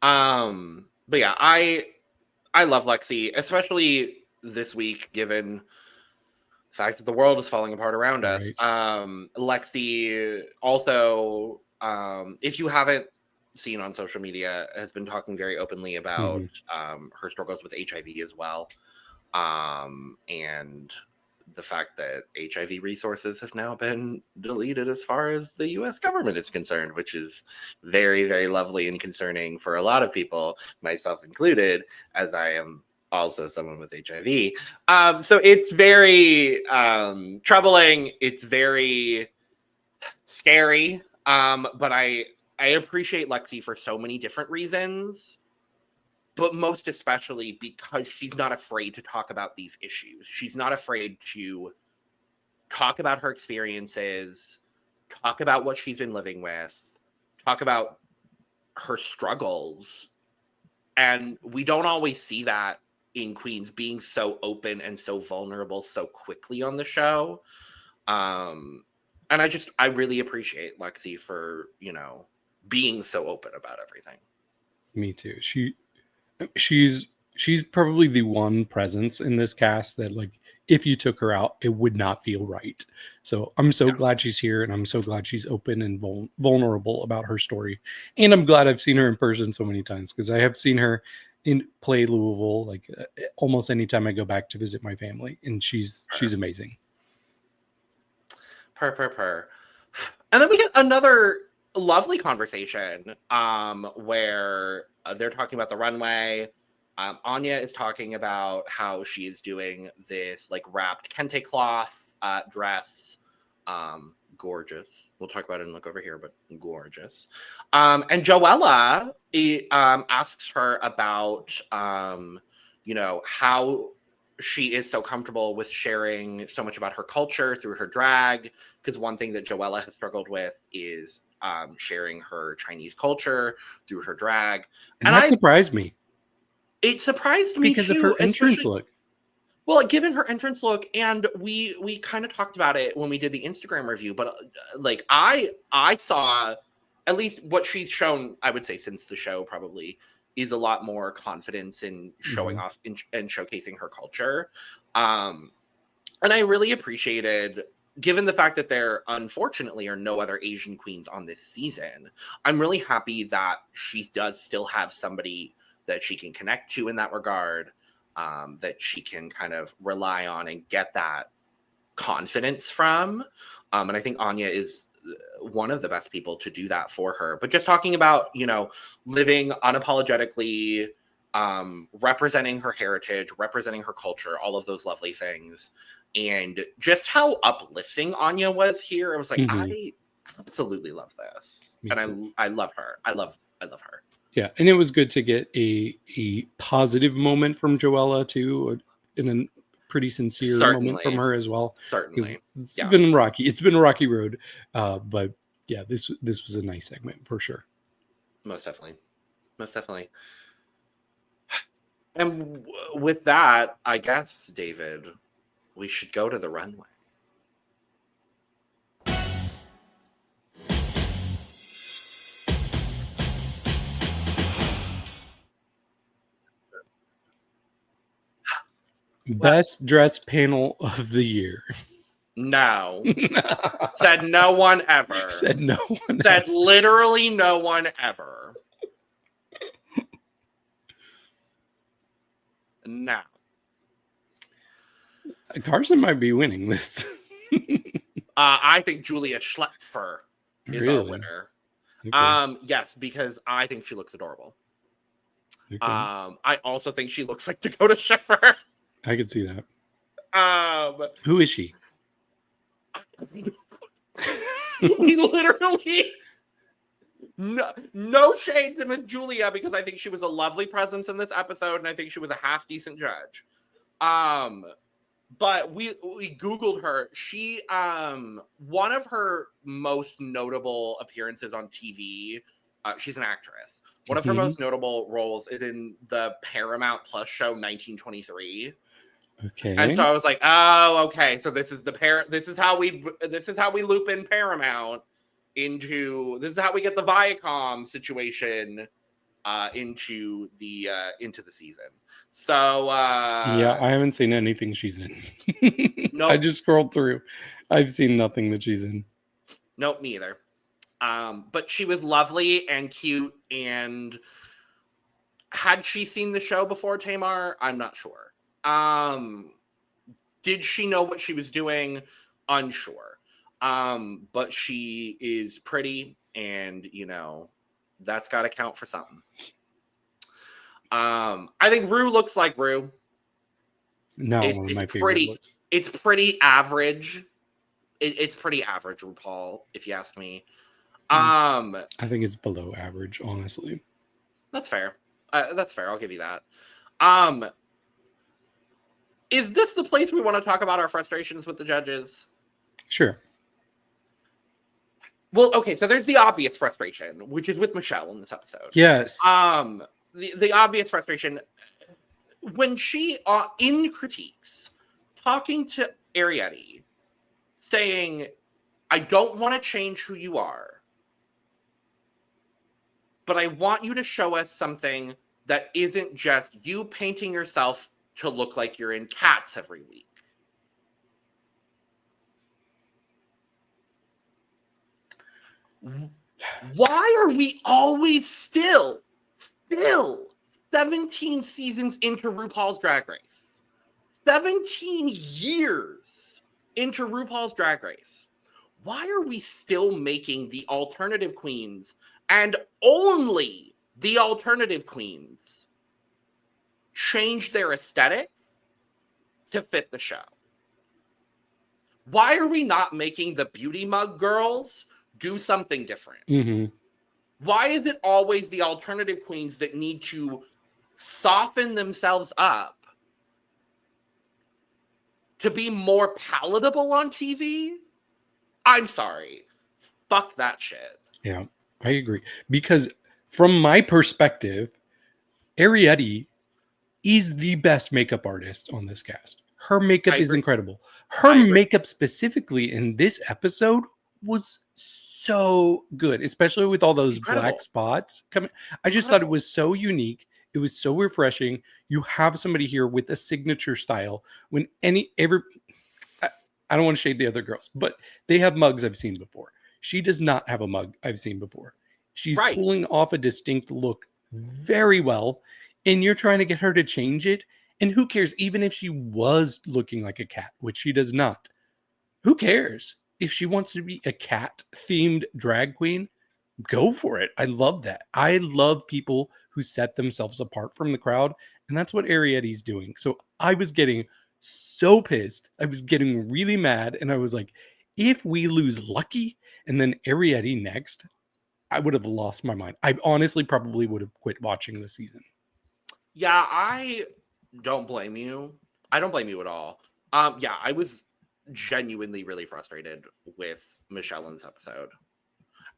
But yeah, I love Lexi, especially this week, given the fact that the world is falling apart around us. Lexi also, if you haven't seen on social media, has been talking very openly about her struggles with HIV as well. And the fact that HIV resources have now been deleted as far as the US government is concerned, which is very, very lovely and concerning for a lot of people, myself included, as I am also someone with HIV. So it's very troubling. It's very scary. But I appreciate Lexi for so many different reasons, but most especially because she's not afraid to talk about these issues. She's not afraid to talk about her experiences, talk about what she's been living with, talk about her struggles. And we don't always see that in Queens, being so open and so vulnerable so quickly on the show. And I really appreciate Lexi for, being so open about everything. Me too. She's probably the one presence in this cast that, like, if you took her out, it would not feel right. So I'm so glad she's here, and I'm so glad she's open and vulnerable about her story. And I'm glad I've seen her in person so many times, because I have seen her in play Louisville like almost anytime I go back to visit my family, and she's amazing. Purr. And then we get another lovely conversation where they're talking about the runway. Anya is talking about how she is doing this like wrapped kente cloth dress. Gorgeous. We'll talk about it and look over here, but gorgeous. And Joella asks her about, how she is so comfortable with sharing so much about her culture through her drag. Because one thing that Joella has struggled with is sharing her Chinese culture through her drag. And that surprised me. It surprised me because too, of her entrance look. Well, given her entrance look, and we kind of talked about it when we did the Instagram review, but like I saw at least what she's shown, I would say, since the show probably is a lot more confidence in showing off and showcasing her culture. And I really appreciated, given the fact that there unfortunately are no other Asian queens on this season, I'm really happy that she does still have somebody that she can connect to in that regard, that she can kind of rely on and get that confidence from. And I think Anya is one of the best people to do that for her. But just talking about, living unapologetically, representing her heritage, representing her culture, all of those lovely things. And just how uplifting Anya was here. I was like, I absolutely love this. I love her. I love her. Yeah, and it was good to get a positive moment from Joella too, in a pretty sincere moment from her as well. Certainly, it's been rocky. It's been a rocky road, but yeah, this was a nice segment for sure. Most definitely. And with that, I guess, David, we should go to the runway. Best dress panel of the year. No. Said no one ever. Said no one Said ever. Literally no one ever. No. Carson might be winning this. I think Julia Schlepfer is our winner. Okay. Yes, because I think she looks adorable. Okay. I also think she looks like Dakota Schiffer. I could see that. Who is she? We literally no shade to Miss Julia, because I think she was a lovely presence in this episode, and I think she was a half decent judge. But we Googled her. She one of her most notable appearances on TV. She's an actress. One of her most notable roles is in the Paramount Plus show 1923. Okay. And so I was like, oh, okay. So this is this is how we loop in Paramount this is how we get the Viacom situation into the season. So yeah, I haven't seen anything she's in. Nope. I just scrolled through. I've seen nothing that she's in. Nope, me either. But she was lovely and cute, and had she seen the show before, Tamar? I'm not sure. Did she know what she was doing? Unsure. But she is pretty, and that's got to count for something. I think Rue looks like Rue. No, one of my favorite looks. It's pretty average. It's pretty average, RuPaul, if you ask me. I think it's below average, honestly. That's fair. I'll give you that. Is this the place we want to talk about our frustrations with the judges? Sure. Well, okay, so there's the obvious frustration, which is with Michelle in this episode. Yes. The obvious frustration when she in critiques talking to Arietti, saying, I don't want to change who you are, but I want you to show us something that isn't just you painting yourself to look like you're in Cats every week. Why are we always still 17 seasons into RuPaul's Drag Race? 17 years into RuPaul's Drag Race. Why are we still making the alternative queens and only the alternative queens change their aesthetic to fit the show? Why are we not making the beauty mug girls do something different? Mm-hmm. Why is it always the alternative queens that need to soften themselves up to be more palatable on TV? I'm sorry. Fuck that shit. Yeah, I agree. Because from my perspective, Arietti is the best makeup artist on this cast. Her makeup is incredible. Her makeup specifically in this episode was so good, especially with all those black spots coming. I just thought it was so unique. It was so refreshing. You have somebody here with a signature style. When I don't want to shade the other girls, but they have mugs I've seen before. She does not have a mug I've seen before. She's pulling off a distinct look very well, and you're trying to get her to change it. And who cares? Even if she was looking like a cat, which she does not, who cares? If she wants to be a cat-themed drag queen, go for it. I love that. I love people who set themselves apart from the crowd, and that's what Arietti's doing. So I was getting so pissed. I was getting really mad, and I was like, if we lose Lucky and then Arietti next, I would have lost my mind. I honestly probably would have quit watching the season. Yeah, I don't blame you. I don't blame you at all. Yeah, I was genuinely really frustrated with Michelle in this episode.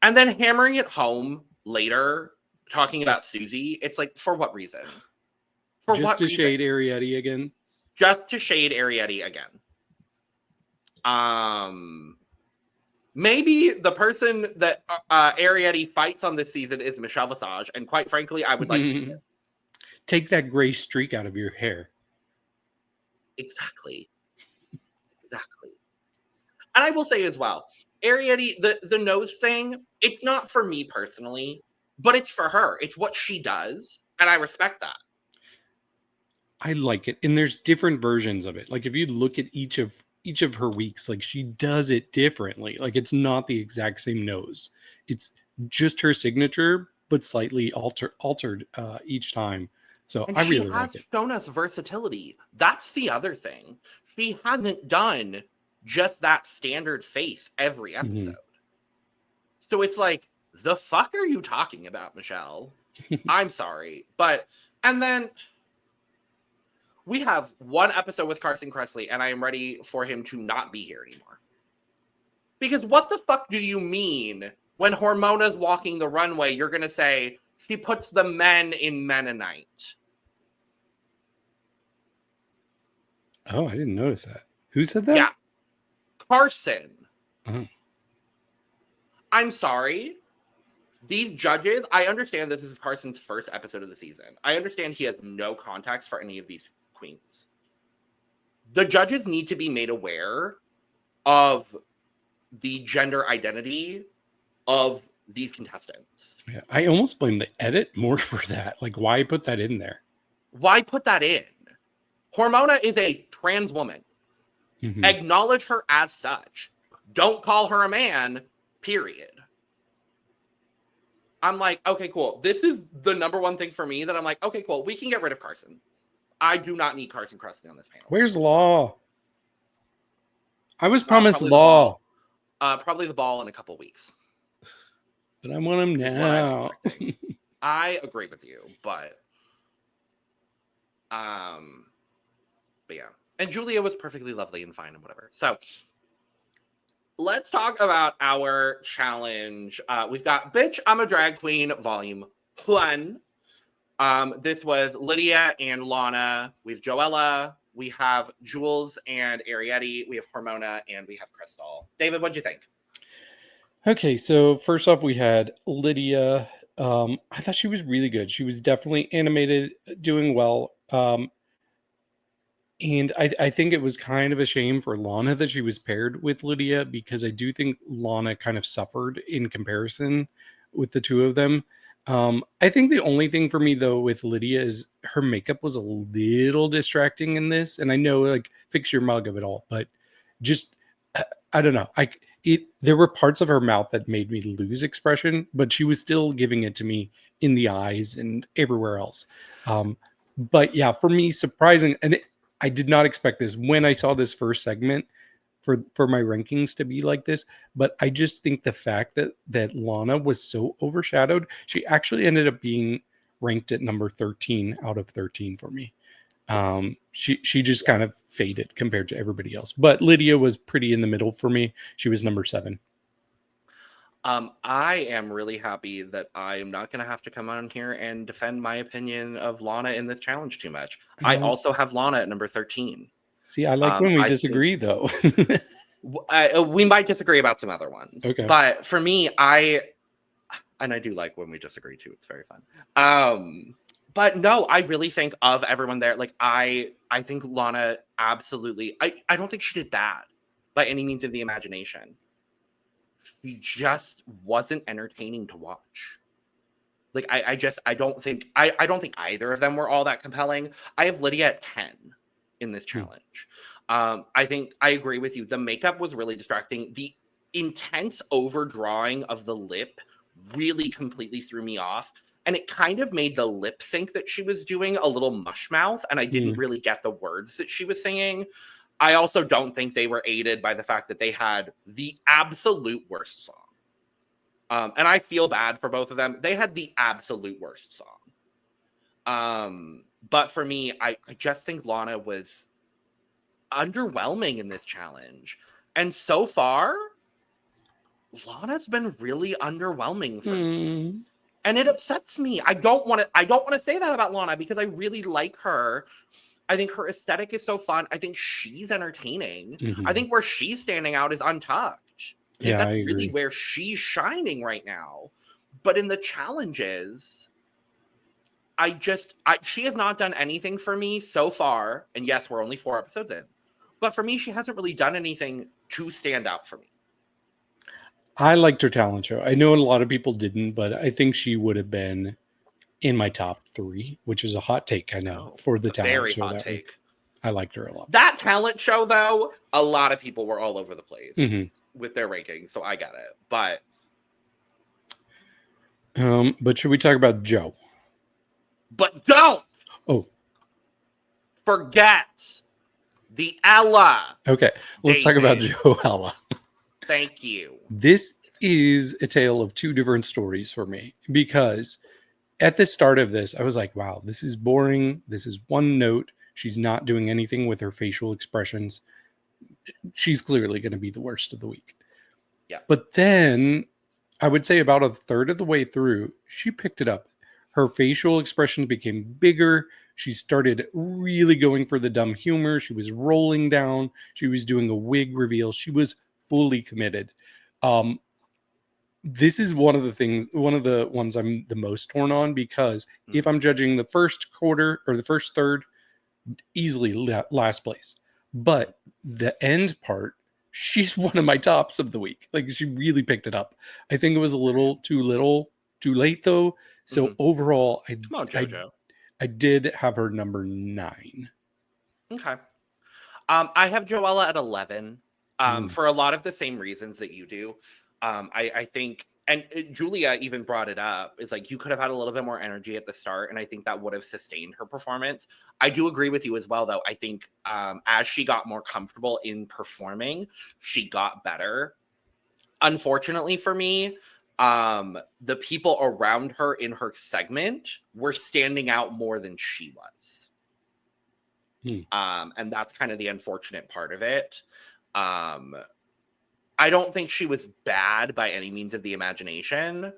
And then hammering it home later, talking about Susie, it's like, for what reason? For just what to reason? shade Arietti again? Just to shade Arietti again. Maybe the person that Arietti fights on this season is Michelle Visage, and quite frankly, I would like to see it. Take that gray streak out of your hair. Exactly. And I will say as well, Arietti, the nose thing, it's not for me personally, but it's for her. It's what she does, and I respect that. I like it. And there's different versions of it. Like if you look at each of her weeks, like she does it differently. Like it's not the exact same nose. It's just her signature, but slightly altered each time. So And I really like it. She has shown us versatility. That's the other thing. She hasn't done just that standard face every episode. So it's like, the fuck are you talking about, Michelle? I'm sorry. And then we have one episode with Carson Kressley, and I am ready for him to not be here anymore. Because what the fuck do you mean when Hormona's walking the runway, you're going to say, she puts the men in Mennonite? Oh, I didn't notice that. Who said that? Yeah. Carson. Oh. I'm sorry. These judges, I understand this is Carson's first episode of the season. I understand he has no context for any of these queens. The judges need to be made aware of the gender identity of these contestants. Yeah, I almost blame the edit more for that. Like, why put that in there? Why put that in? Hormona is a trans woman. Mhm. Acknowledge her as such. Don't call her a man, period. I'm like, okay, cool. This is the number one thing for me that I'm like, okay, cool. We can get rid of Carson. I do not need Carson Crusty on this panel. Where's Law? I was promised probably the Law. Probably the ball in a couple weeks. But I want him is what I'm now. expecting. I agree with you, but yeah. And Julia was perfectly lovely and fine and whatever. So let's talk about our challenge. We've got Bitch, I'm a Drag Queen, Volume 1. This was Lydia and Lana. We have Joella. We have Jules and Arietti. We have Hormona, and we have Crystal. David, what'd you think? Okay, so first off, we had Lydia. I thought she was really good. She was definitely animated, doing well. And I think it was kind of a shame for Lana that she was paired with Lydia, because I do think Lana kind of suffered in comparison with the two of them. I think the only thing for me, though, with Lydia is her makeup was a little distracting in this. And I know, like, fix your mug of it all, but just, I don't know. There were parts of her mouth that made me lose expression, but she was still giving it to me in the eyes and everywhere else. But yeah, for me, surprising. And I did not expect this when I saw this first segment for my rankings to be like this. But I just think the fact that Lana was so overshadowed, she actually ended up being ranked at number 13 out of 13 for me. She just kind of faded compared to everybody else. But Lydia was pretty in the middle for me. She was number 7. I am really happy that I am not going to have to come on here and defend my opinion of Lana in this challenge too much. I also have Lana at number 13. See, I like when we disagree, though. We might disagree about some other ones. Okay. But for me, I do like when we disagree too. It's very fun. But no, I really think of everyone there. Like, I think Lana absolutely, I don't think she did bad by any means of the imagination. She just wasn't entertaining to watch. Like, I don't think either of them were all that compelling. I have Lydia at 10 in this challenge. I think I agree with you. The makeup was really distracting. The intense overdrawing of the lip really completely threw me off. And it kind of made the lip sync that she was doing a little mush mouth. And I didn't really get the words that she was singing. I also don't think they were aided by the fact that they had the absolute worst song. And I feel bad for both of them. They had the absolute worst song. But for me, I just think Lana was underwhelming in this challenge. And so far, Lana's been really underwhelming for me. And it upsets me. I don't want to say that about Lana because I really like her. I think her aesthetic is so fun. I think she's entertaining. I think where she's standing out is Untucked. That's really where she's shining right now. But in the challenges, she has not done anything for me so far. And yes, we're only 4 episodes in. But for me, she hasn't really done anything to stand out for me. I liked her talent show. I know a lot of people didn't, but I think she would have been in my top 3, which is a hot take, I know, for the talent very show. Hot take. I liked her a lot. That talent show, though, a lot of people were all over the place with their rankings, so I get it. But should we talk about Joe? But don't forget the Ella. Okay, let's talk about Joella. Thank you. This is a tale of 2 different stories for me, because at the start of this, I was like, wow, this is boring. This is one note. She's not doing anything with her facial expressions. She's clearly going to be the worst of the week. Yeah. But then I would say about a third of the way through, she picked it up. Her facial expressions became bigger. She started really going for the dumb humor. She was rolling down. She was doing a wig reveal. She was fully committed. This is one of the ones I'm the most torn on, because if I'm judging the first quarter or the first third, easily last place. But the end part, she's one of my tops of the week. Like, she really picked it up. I think it was a little too late though. So overall, Come on, JoJo. I did have her number 9. Okay. I have Joella at 11 for a lot of the same reasons that you do. I think, and Julia even brought it up, is like, you could have had a little bit more energy at the start, and I think that would have sustained her performance. I do agree with you as well, though. I think as she got more comfortable in performing, she got better. Unfortunately for me, the people around her in her segment were standing out more than she was. And that's kind of the unfortunate part of it. I don't think she was bad by any means of the imagination.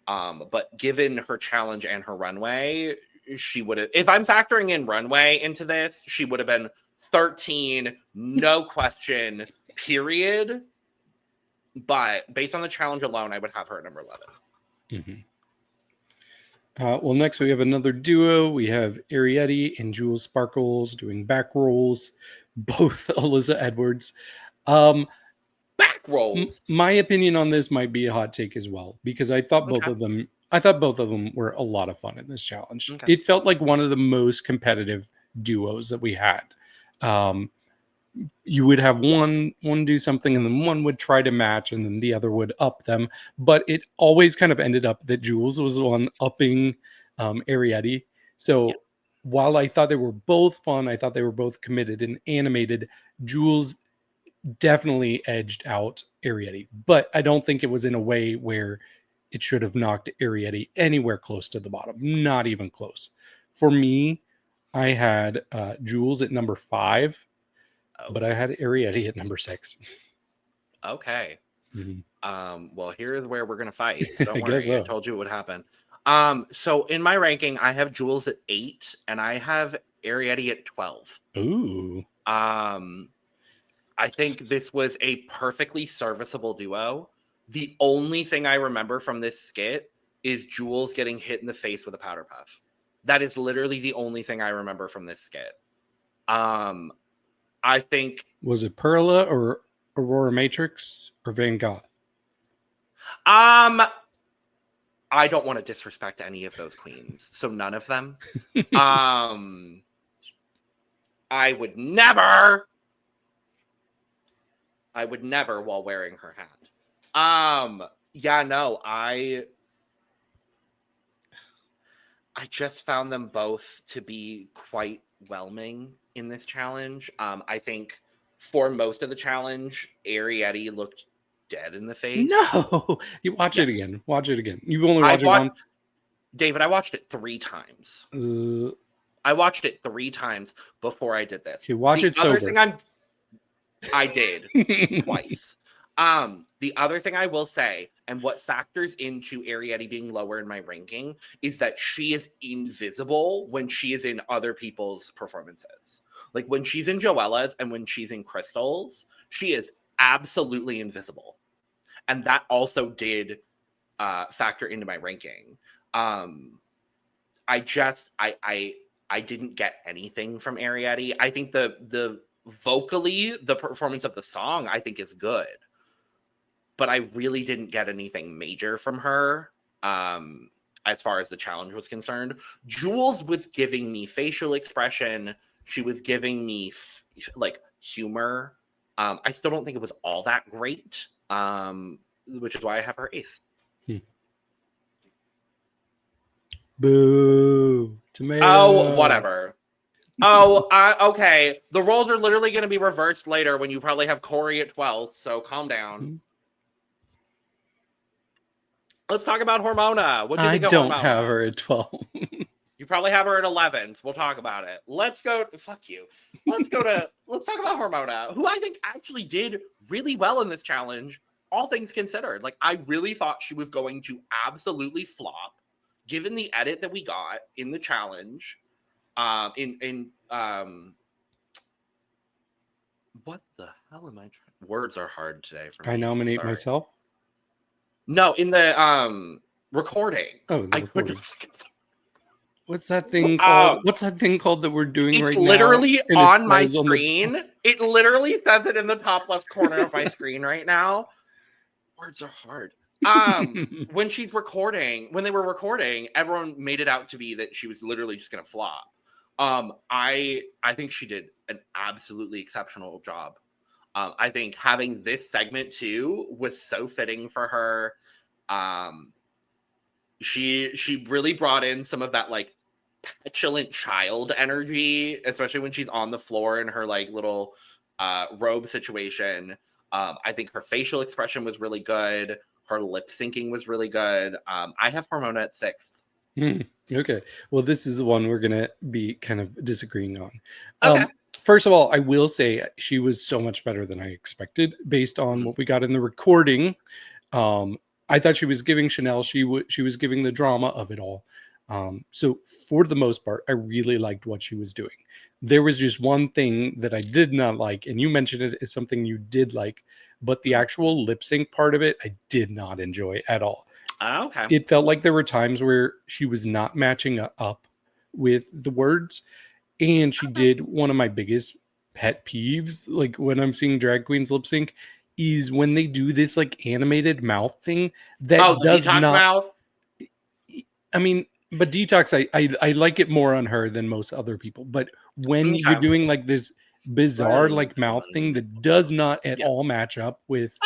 But given her challenge and her runway, she would have, if I'm factoring in runway into this, she would have been 13, no question, period. But based on the challenge alone, I would have her at number 11. Well, next we have another duo. We have Arietti and Jules Sparkles doing back rolls, both Alyssa Edwards. Back rolls. My opinion on this might be a hot take as well, because I thought both of them were a lot of fun in this challenge. Okay. It felt like one of the most competitive duos that we had. You would have one do something, and then one would try to match, and then the other would up them. But it always kind of ended up that Jules was the one upping Arietti. So while I thought they were both fun, I thought they were both committed and animated, Jules definitely edged out Arietti. But I don't think it was in a way where it should have knocked Arietti anywhere close to the bottom. Not even close. For me, I had Jules at number 5. But I had Arietti at number 6. Okay. Well, here's where we're gonna fight. So don't worry. So. I told you it would happen. So in my ranking, I have Jules at 8, and I have Arietti at 12. Ooh. I think this was a perfectly serviceable duo. The only thing I remember from this skit is Jules getting hit in the face with a powder puff. That is literally the only thing I remember from this skit. I think, was it Perla or Aurora Matrix or Van Gogh? I don't want to disrespect any of those queens, so none of them. I would never while wearing her hat. I just found them both to be quite whelming in this challenge. I think for most of the challenge, Arietti looked dead in the face. No, you watch it again. Watch it again. You've only watched it once. David, I watched it 3 times. I watched it 3 times before I did this. You watch it sober. I did twice. The other thing I will say, and what factors into Arietti being lower in my ranking, is that she is invisible when she is in other people's performances. Like when she's in Joella's and when she's in Crystal's, she is absolutely invisible. And that also did factor into my ranking. I didn't get anything from Arietti. I think the vocally, the performance of the song, I think is good. But I really didn't get anything major from her as far as the challenge was concerned. Jules was giving me facial expression. She was giving me humor. I still don't think it was all that great, which is why I have her 8th. Boo. Tomato. Oh, whatever. Okay. The roles are literally going to be reversed later when you probably have Corey at 12th, so calm down. Let's talk about Hormona. What do you think of Hormona? I don't have her at 12. You probably have her at 11. We'll talk about it. Let's go. Fuck you. Let's talk about Hormona, who I think actually did really well in this challenge, all things considered. Like, I really thought she was going to absolutely flop, given the edit that we got in the challenge. What the hell am I trying? Words are hard today for me. I nominate myself. No, in the recording. Oh, the I recording. couldn't. What's that thing called? What's that thing called that we're doing right now? It's literally on my says on the screen. It literally says it in the top left corner of my screen right now. Words are hard. When she's recording, when they were recording, everyone made it out to be that she was literally just gonna flop. I think she did an absolutely exceptional job. I think having this segment too was so fitting for her. She really brought in some of that like petulant child energy, especially when she's on the floor in her like little robe situation. I think her facial expression was really good. Her lip syncing was really good. I have Hormona at 6th. Okay. Well, this is the one we're going to be kind of disagreeing on. Okay. First of all, I will say she was so much better than I expected based on what we got in the recording. I thought she was giving Chanel. She was giving the drama of it all. So for the most part, I really liked what she was doing. There was just one thing that I did not like, and you mentioned it as something you did like, but the actual lip sync part of it, I did not enjoy at all. Okay. It felt like there were times where she was not matching up with the words, and she did one of my biggest pet peeves, like when I'm seeing drag queens lip sync, is when they do this like animated mouth thing that does not. Mouth? I mean, but Detox, I like it more on her than most other people. But when you're doing like this bizarre like mouth thing that does not at all match up with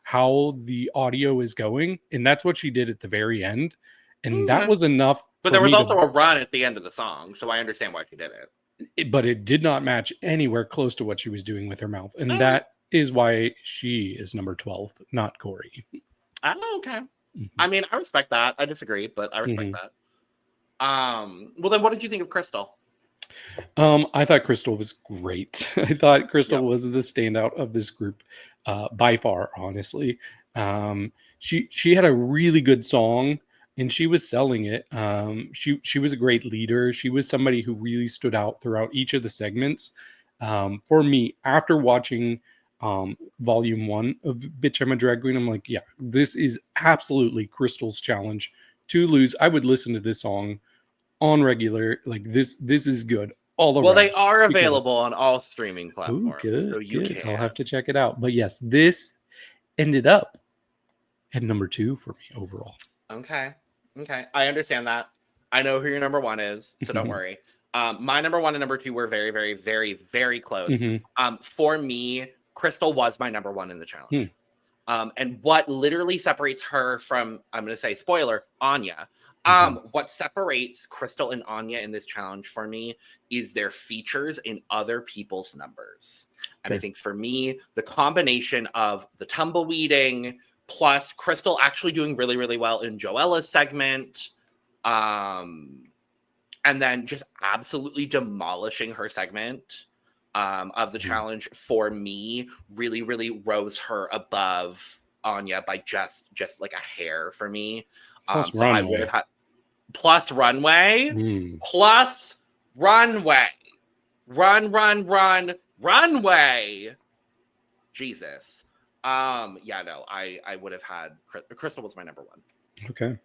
how the audio is going, and that's what she did at the very end, and that was enough. But there was also a run at the end of the song, so I understand why she did it. But it did not match anywhere close to what she was doing with her mouth, and that is why she is number 12, not Corey. Oh, okay. I mean, I respect that. I disagree, but I respect that. Well, then, what did you think of Crystal? I thought Crystal was great. I thought Crystal was the standout of this group by far, honestly. She had a really good song and she was selling it. She was a great leader. She was somebody who really stood out throughout each of the segments. For me, after watching volume 1 of Bitch I'm a Drag Queen, I'm like, yeah, this is absolutely Crystal's challenge to lose. I would listen to this song on regular, like this is good all around. Well, they are available on all streaming platforms. Good, so you good. can. I'll have to check it out. But yes, this ended up at number 2 for me overall. Okay. I understand that. I know who your number 1 is, so don't worry. My number 1 and number 2 were very, very, very, very close. For me, Crystal was my number 1 in the challenge. And what literally separates her from, I'm going to say spoiler, Anya. What separates Crystal and Anya in this challenge for me is their features in other people's numbers. And I think for me, the combination of the tumbleweeding plus Crystal actually doing really, really well in Joella's segment, and then just absolutely demolishing her segment of the challenge for me really, really rose her above Anya by just like a hair for me. So I would have had plus runway, runway. Jesus. I would have had Crystal was my number 1. Okay.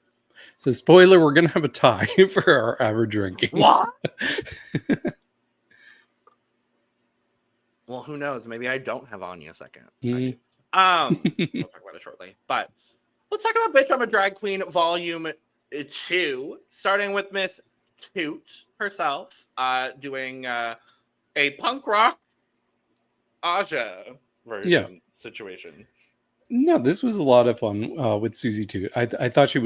So spoiler, we're gonna have a tie for our average rankings. What? Well, who knows? Maybe I don't have Anya second. We'll talk about it shortly. But let's talk about Bitch I'm a Drag Queen Volume 2, starting with Miss Toot herself, doing a punk rock Aja version situation. No, this was a lot of fun with Susie Toot. I thought she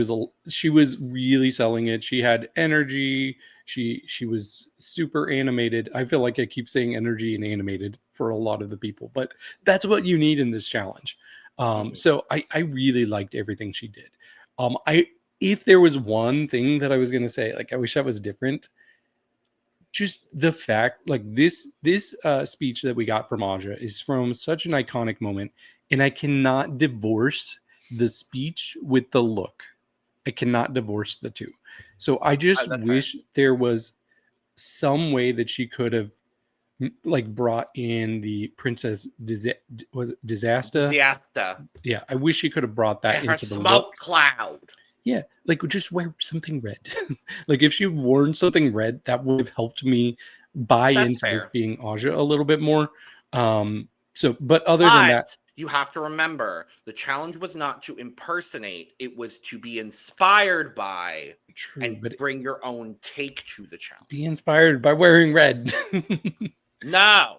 was really selling it. She had energy. She was super animated. I feel like I keep saying energy and animated for a lot of the people, but that's what you need in this challenge. So I really liked everything she did. If there was one thing that I was going to say, like, I wish that was different. Just the fact, like this speech that we got from Aja is from such an iconic moment, and I cannot divorce the speech with the look. I cannot divorce the two. So I just wish there was some way that she could have like brought in the Princess Disaster. Yeah, I wish she could have brought that and her into the smoke look. cloud. Yeah, like just wear something red. Like if she worn something red, that would have helped me buy That's into this fair. being Aja a little bit more. So, but other than that, But you have to remember, the challenge was not to impersonate; it was to be inspired by true, and but bring your own take to the challenge. be inspired by wearing red. No,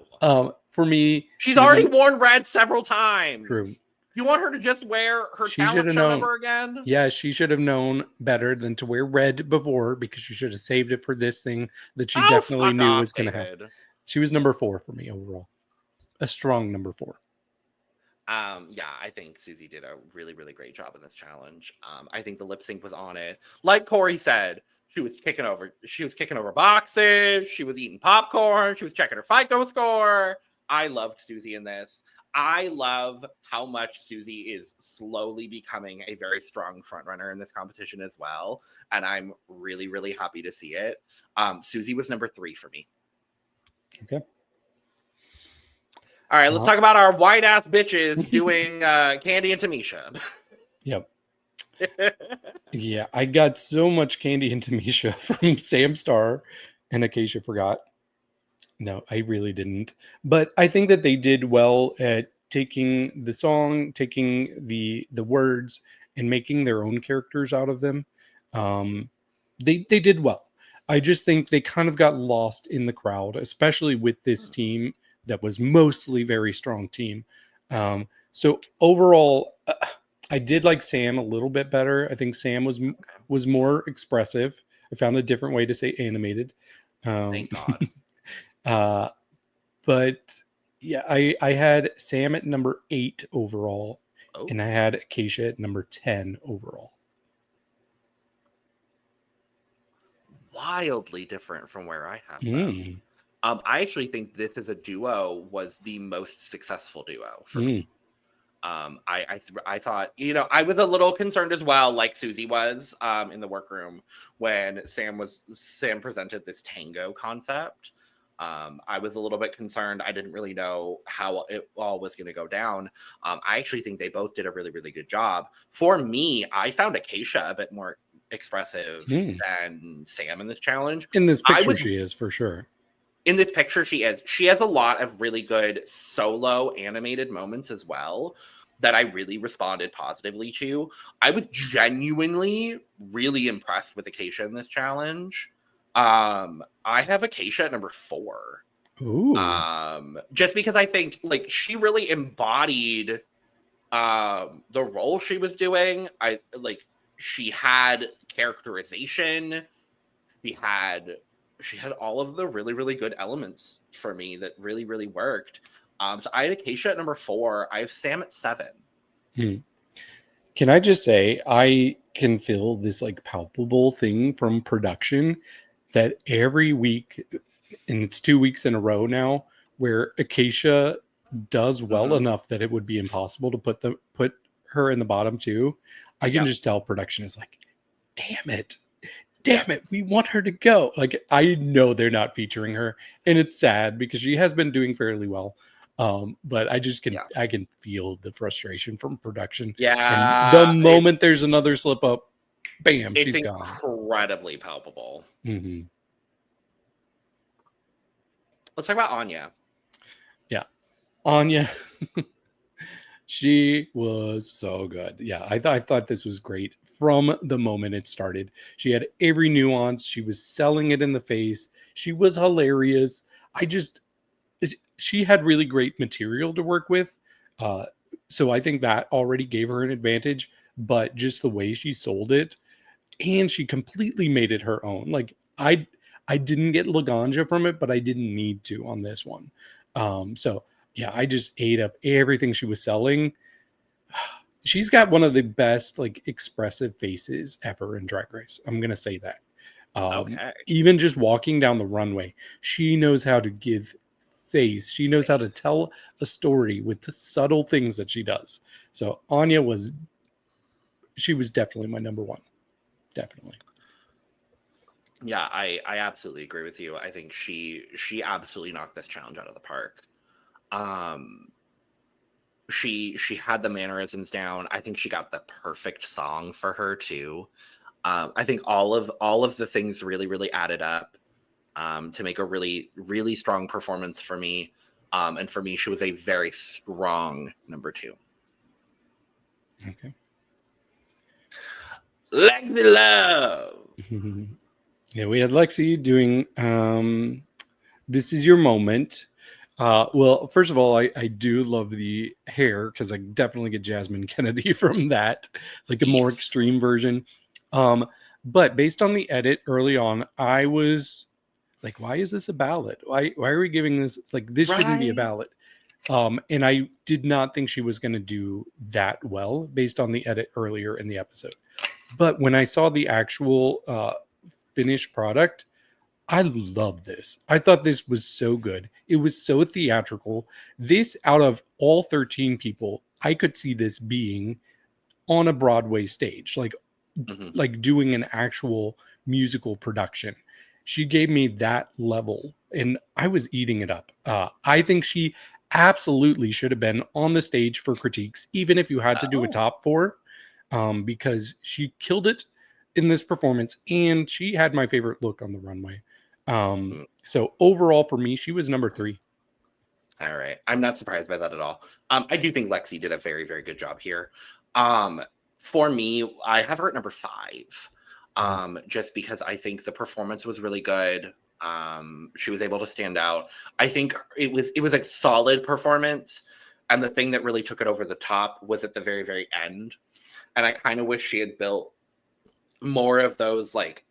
For me, she's she was already worn red several times. True. You want her to just wear her She should talent have show known. number again? Yeah, she should have known better than to wear red before, because she should have saved it for this thing that she definitely fuck knew off, was going to happen. David. She was number 4 for me overall. A strong number 4. Yeah, I think Susie did a really, really great job in this challenge. I think the lip sync was on it. Like Corey said, she was kicking over boxes, she was eating popcorn, she was checking her FICO score. I loved Susie in this. I love how much Susie is slowly becoming a very strong frontrunner in this competition as well. And I'm really, really happy to see it. Susie was number 3 for me. Okay. All right, let's talk about our white ass bitches doing Candy and Tamisha. Yep. Yeah, I got so much Candy and Tamisha from Sam Star and Acacia Forgot. No, I really didn't. But I think that they did well at taking the song, taking the words, and making their own characters out of them. They did well. I just think they kind of got lost in the crowd, especially with this team that was mostly very strong team. So overall, I did like Sam a little bit better. I think Sam was more expressive. I found a different way to say animated. Thank God. But yeah, I had Sam at number 8 overall, and I had Acacia at number 10 overall. Wildly different from where I have them. I actually think this as a duo was the most successful duo for me. I thought, I was a little concerned as well, like Susie was in the workroom when Sam presented this tango concept. I was a little bit concerned. I didn't really know how it all was going to go down. I actually think they both did a really, really good job. For me, I found Acacia a bit more expressive than Sam in this challenge. In this picture, she is for sure. In this picture, she is. She has a lot of really good solo animated moments as well that I really responded positively to. I was genuinely really impressed with Acacia in this challenge. I have Acacia at number 4. Ooh. Just because I think she really embodied the role she was doing. She had characterization. She had all of the really, really good elements for me that really, really worked. So I had Acacia at number 4. I have Sam at 7. Can I just say, I can feel this palpable thing from production that every week, and it's 2 weeks in a row now, where Acacia does well enough that it would be impossible to put her in the bottom 2. I can just tell production is like, damn it, we want her to go. I know they're not featuring her, and it's sad because she has been doing fairly well. But I just I can feel the frustration from production. Yeah. And the moment there's another slip up, bam, she's gone. It's incredibly palpable. Let's talk about Anya. Yeah. Anya. She was so good. Yeah, I thought this was great from the moment it started. She had every nuance. She was selling it in the face. She was hilarious. She had really great material to work with. So I think that already gave her an advantage, but just the way she sold it, and she completely made it her own. I didn't get Laganja from it, but I didn't need to on this one. So yeah, I just ate up everything she was selling. She's got one of the best expressive faces ever in Drag Race. I'm going to say that. Even just walking down the runway, she knows how to give face. She knows how to tell a story with the subtle things that she does. So Anya she was definitely my number 1. Definitely. Yeah, I absolutely agree with you. I think she absolutely knocked this challenge out of the park. Um, she had the mannerisms down. I think she got the perfect song for her too. I think all of the things really added up to make a really strong performance for me. And for me, she was a very strong number 2. Okay. Lexi Love. Yeah, we had Lexi doing This Is Your Moment. Well, first of all, I do love the hair because I definitely get Jasmine Kennedy from that, like a more Yes. extreme version. But based on the edit early on, I was like, why is this a ballad? Why are we giving this, like, this shouldn't be a Right. ballad? And I did not think she was going to do that well based on the edit earlier in the episode. But when I saw the actual finished product, I love this. I thought this was so good. It was so theatrical. This, out of all 13 people, I could see this being on a Broadway stage, Mhm. like doing an actual musical production. She gave me that level, and I was eating it up. I think she absolutely should have been on the stage for critiques, even if you had to do a Oh. top 4, because she killed it in this performance, and she had my favorite look on the runway. So overall, for me, she was number 3. All right. I'm not surprised by that at all. I do think Lexi did a very good job here. For me, I have her at number 5. Just because I think the performance was really good. She was able to stand out. I think it was a solid performance. And the thing that really took it over the top was at the very end. And I kind of wish she had built more of those like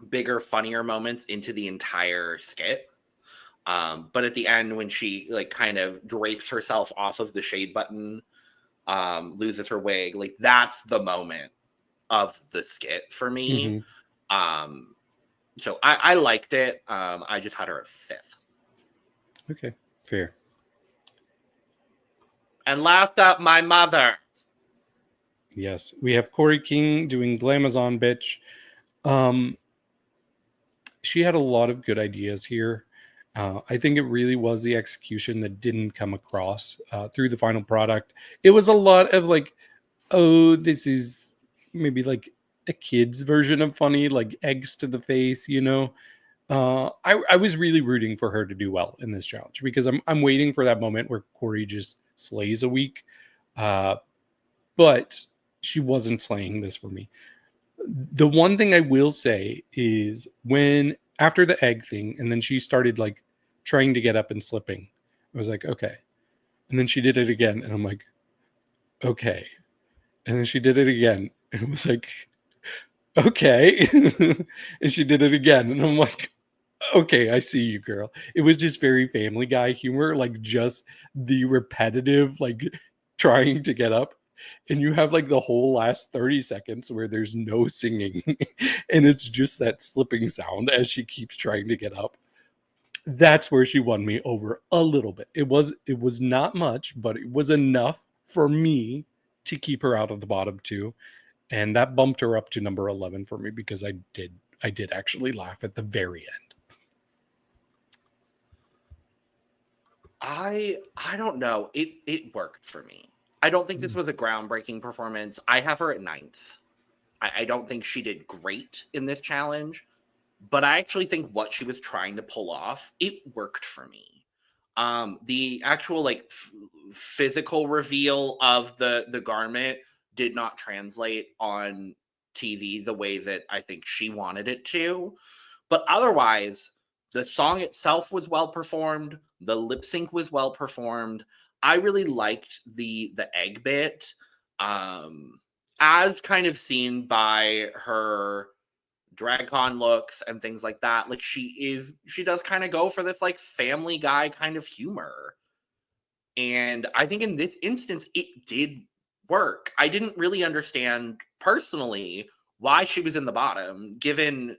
bigger, funnier moments into the entire skit. But at the end, when she like kind of drapes herself off of the shade button, loses her wig, like that's the moment of the skit for me. So I liked it. I just had her at 5th. Okay, fair. And last up, my mother. Yes, we have Corey King doing Glamazon Bitch. She had a lot of good ideas here. I think it really was the execution that didn't come across through the final product. It was a lot of like, oh, this is maybe like a kid's version of funny, like eggs to the face, you know. I was really rooting for her to do well in this challenge because I'm waiting for that moment where Corey just slays a week. But she wasn't slaying this for me. The one thing I will say is when after the egg thing, and then she started like trying to get up and slipping, I was like, okay. And then she did it again, and I'm like, okay. And then she did it again, and it was like, okay. And she did it again, and I'm like, okay, I see you, girl. It was just very Family Guy humor, like just the repetitive, like trying to get up. And you have like the whole last 30 seconds where there's no singing and it's just that slipping sound as she keeps trying to get up. That's where she won me over a little bit. It was not much, but it was enough for me to keep her out of the bottom 2. And that bumped her up to number 11 for me because I did actually laugh at the very end. I don't know. It worked for me. I don't think this was a groundbreaking performance. I have her at 9th. I don't think she did great in this challenge, but I actually think what she was trying to pull off, it worked for me. The actual like physical reveal of the garment did not translate on TV the way that I think she wanted it to. But otherwise, the song itself was well performed. The lip sync was well performed. I really liked the egg bit, as kind of seen by her DragCon looks and things like that. Like she does kind of go for this like Family Guy kind of humor, and I think in this instance it did work. I didn't really understand personally why she was in the bottom, given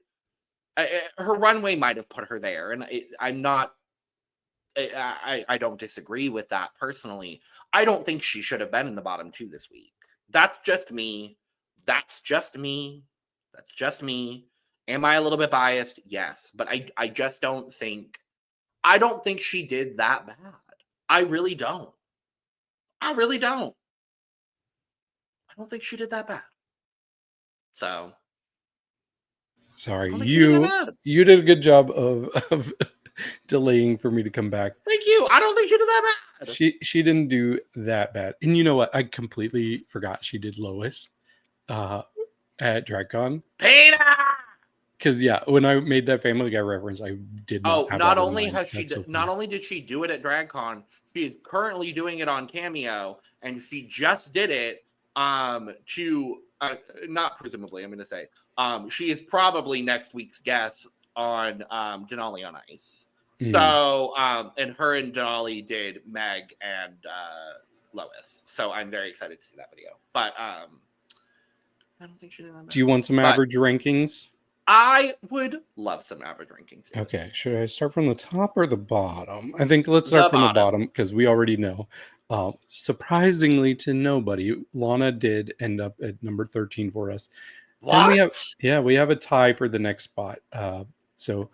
her runway might have put her there, and I'm not. I don't disagree with that personally. I don't think she should have been in the bottom 2 this week. That's just me. That's just me. That's just me. Am I a little bit biased? Yes, but I just don't think she did that bad. I really don't. I don't think she did that bad. So sorry, I don't think she did that bad. you did a good job of delaying for me to come back. Thank you. I don't think she did that bad. She didn't do that bad. And you know what? I completely forgot she did Lois at DragCon. Peter! Because when I made that Family Guy reference, I did not have not that in only mind. has she That's so not funny. only did she do it at DragCon, she is currently doing it on Cameo, and she just did it to not presumably, I'm going to say she is probably next week's guest on Denali on Ice. So and her and Denali did Meg and Lois. So I'm very excited to see that video. But I don't think she did that bad. Do you want some average rankings? I would love some average rankings. Here. Okay, should I start from the top or the bottom? I think let's start from the bottom because we already know. Surprisingly to nobody, Lana did end up at number 13 for us. What? Then we have a tie for the next spot. So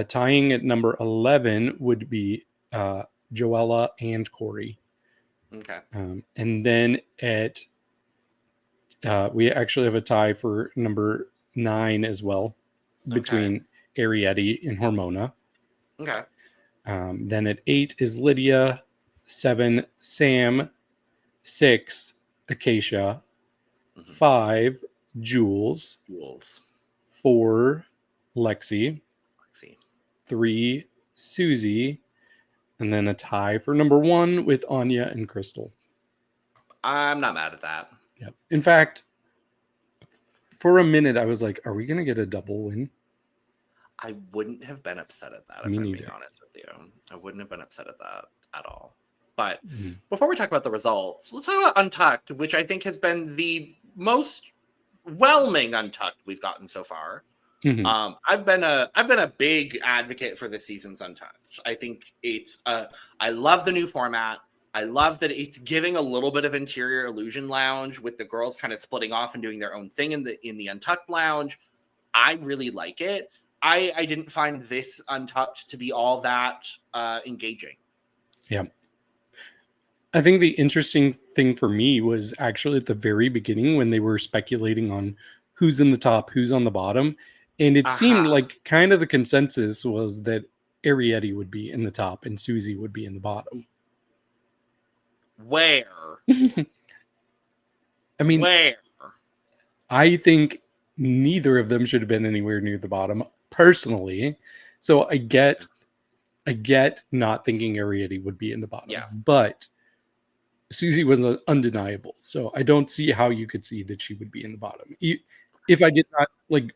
tying at number 11 would be Joella and Corey. Okay. And then at we actually have a tie for number 9 as well between Arietti and Hormona. Okay. Then at 8 is Lydia, 7 Sam, 6 Acacia, 5 Jules, 4 Lexi, 3 Susie, and then a tie for number 1 with Anya and Crystal. I'm not mad at that. Yep. In fact, for a minute, I was like, are we going to get a double win? I wouldn't have been upset at that, if I'm being honest with you. I wouldn't have been upset at that at all. But before we talk about the results, let's talk about Untucked, which I think has been the most whelming Untucked we've gotten so far. I've been a big advocate for this season's Untucked. I think it's I love the new format. I love that it's giving a little bit of interior illusion lounge with the girls kind of splitting off and doing their own thing in the Untucked lounge. I really like it. I didn't find this Untucked to be all that engaging. Yeah. I think the interesting thing for me was actually at the very beginning when they were speculating on who's in the top, who's on the bottom. And it seemed like kind of the consensus was that Arietti would be in the top and Susie would be in the bottom. Where? I mean, where? I think neither of them should have been anywhere near the bottom, personally. So I get not thinking Arietti would be in the bottom. Yeah. But Susie was undeniable. So I don't see how you could see that she would be in the bottom. If I did not, like,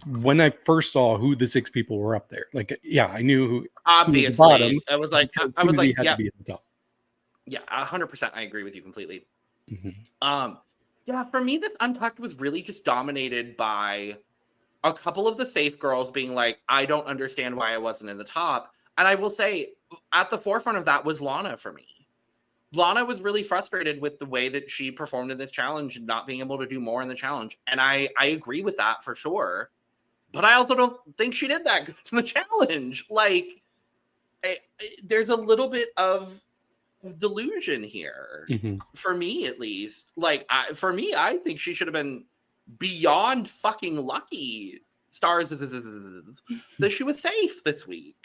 when I first saw who the 6 people were up there, like, yeah, I knew who obviously was the bottom. I was like, Susie had to be at the top. Yeah, 100%. I agree with you completely. Yeah, for me, this Untucked was really just dominated by a couple of the safe girls being like, I don't understand why I wasn't in the top. And I will say, at the forefront of that was Lana for me. Lana was really frustrated with the way that she performed in this challenge and not being able to do more in the challenge. And I agree with that for sure. But I also don't think she did that good in the challenge. Like, there's a little bit of delusion here, for me at least. Like, I think she should have been beyond fucking lucky stars that she was safe this week.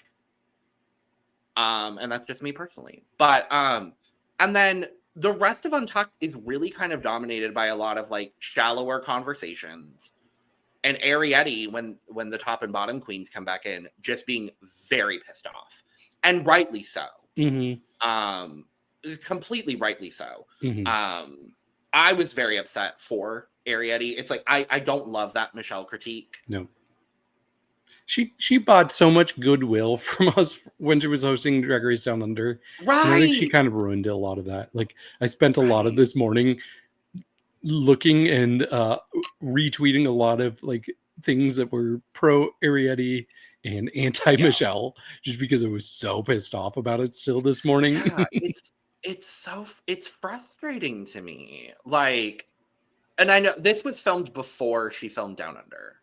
And that's just me personally. But and then the rest of Untucked is really kind of dominated by a lot of like shallower conversations. And Arietti, when the top and bottom queens come back in, just being very pissed off. And rightly so. Completely rightly so. I was very upset for Arietti. It's like I don't love that Michelle critique. No. She bought so much goodwill from us when she was hosting Drag Race Down Under. Right. And I think she kind of ruined a lot of that. Like, I spent a lot of this morning looking and retweeting a lot of like things that were pro Arietti and anti Michelle, just because I was so pissed off about it still this morning. Yeah, it's frustrating to me. Like, and I know this was filmed before she filmed Down Under.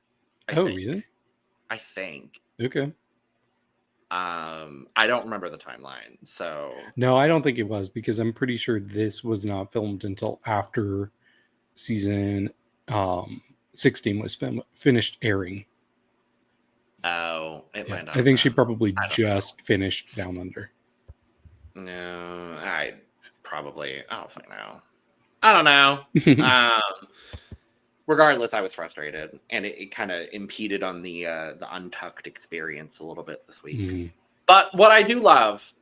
Really? I think. Okay. I don't remember the timeline, so No, I don't think it was, because I'm pretty sure this was not filmed until after season 16 was finished airing. oh, it Yeah, might not I have think she been. probably I don't just finished Down Under. know. No, I don't fucking know. I don't know. Regardless, I was frustrated, and it kind of impeded on the Untucked experience a little bit this week. Mhm. But what I do love,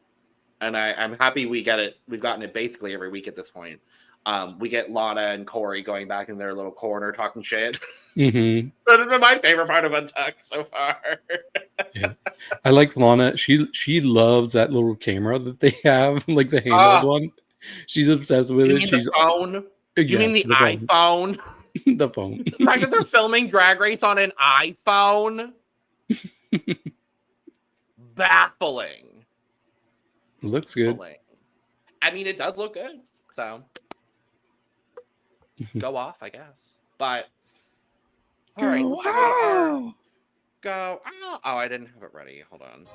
and I'm happy we've gotten it basically every week at this point. We get Lana and Corey going back in their little corner talking shit. Mhm. That has been my favorite part of Untucked so far. Yeah, I like Lana. She loves that little camera that they have, like the handheld Ah, one. She's obsessed with you it. mean the She's phone? You mean yes, the the phone. iPhone? The phone. The fact that they're filming Drag Race on an iPhone? Baffling. Looks good. Baffling. I mean, it does look good. So go off, I guess. But all right, let's talk about our go. Oh, I didn't have it ready. Hold on.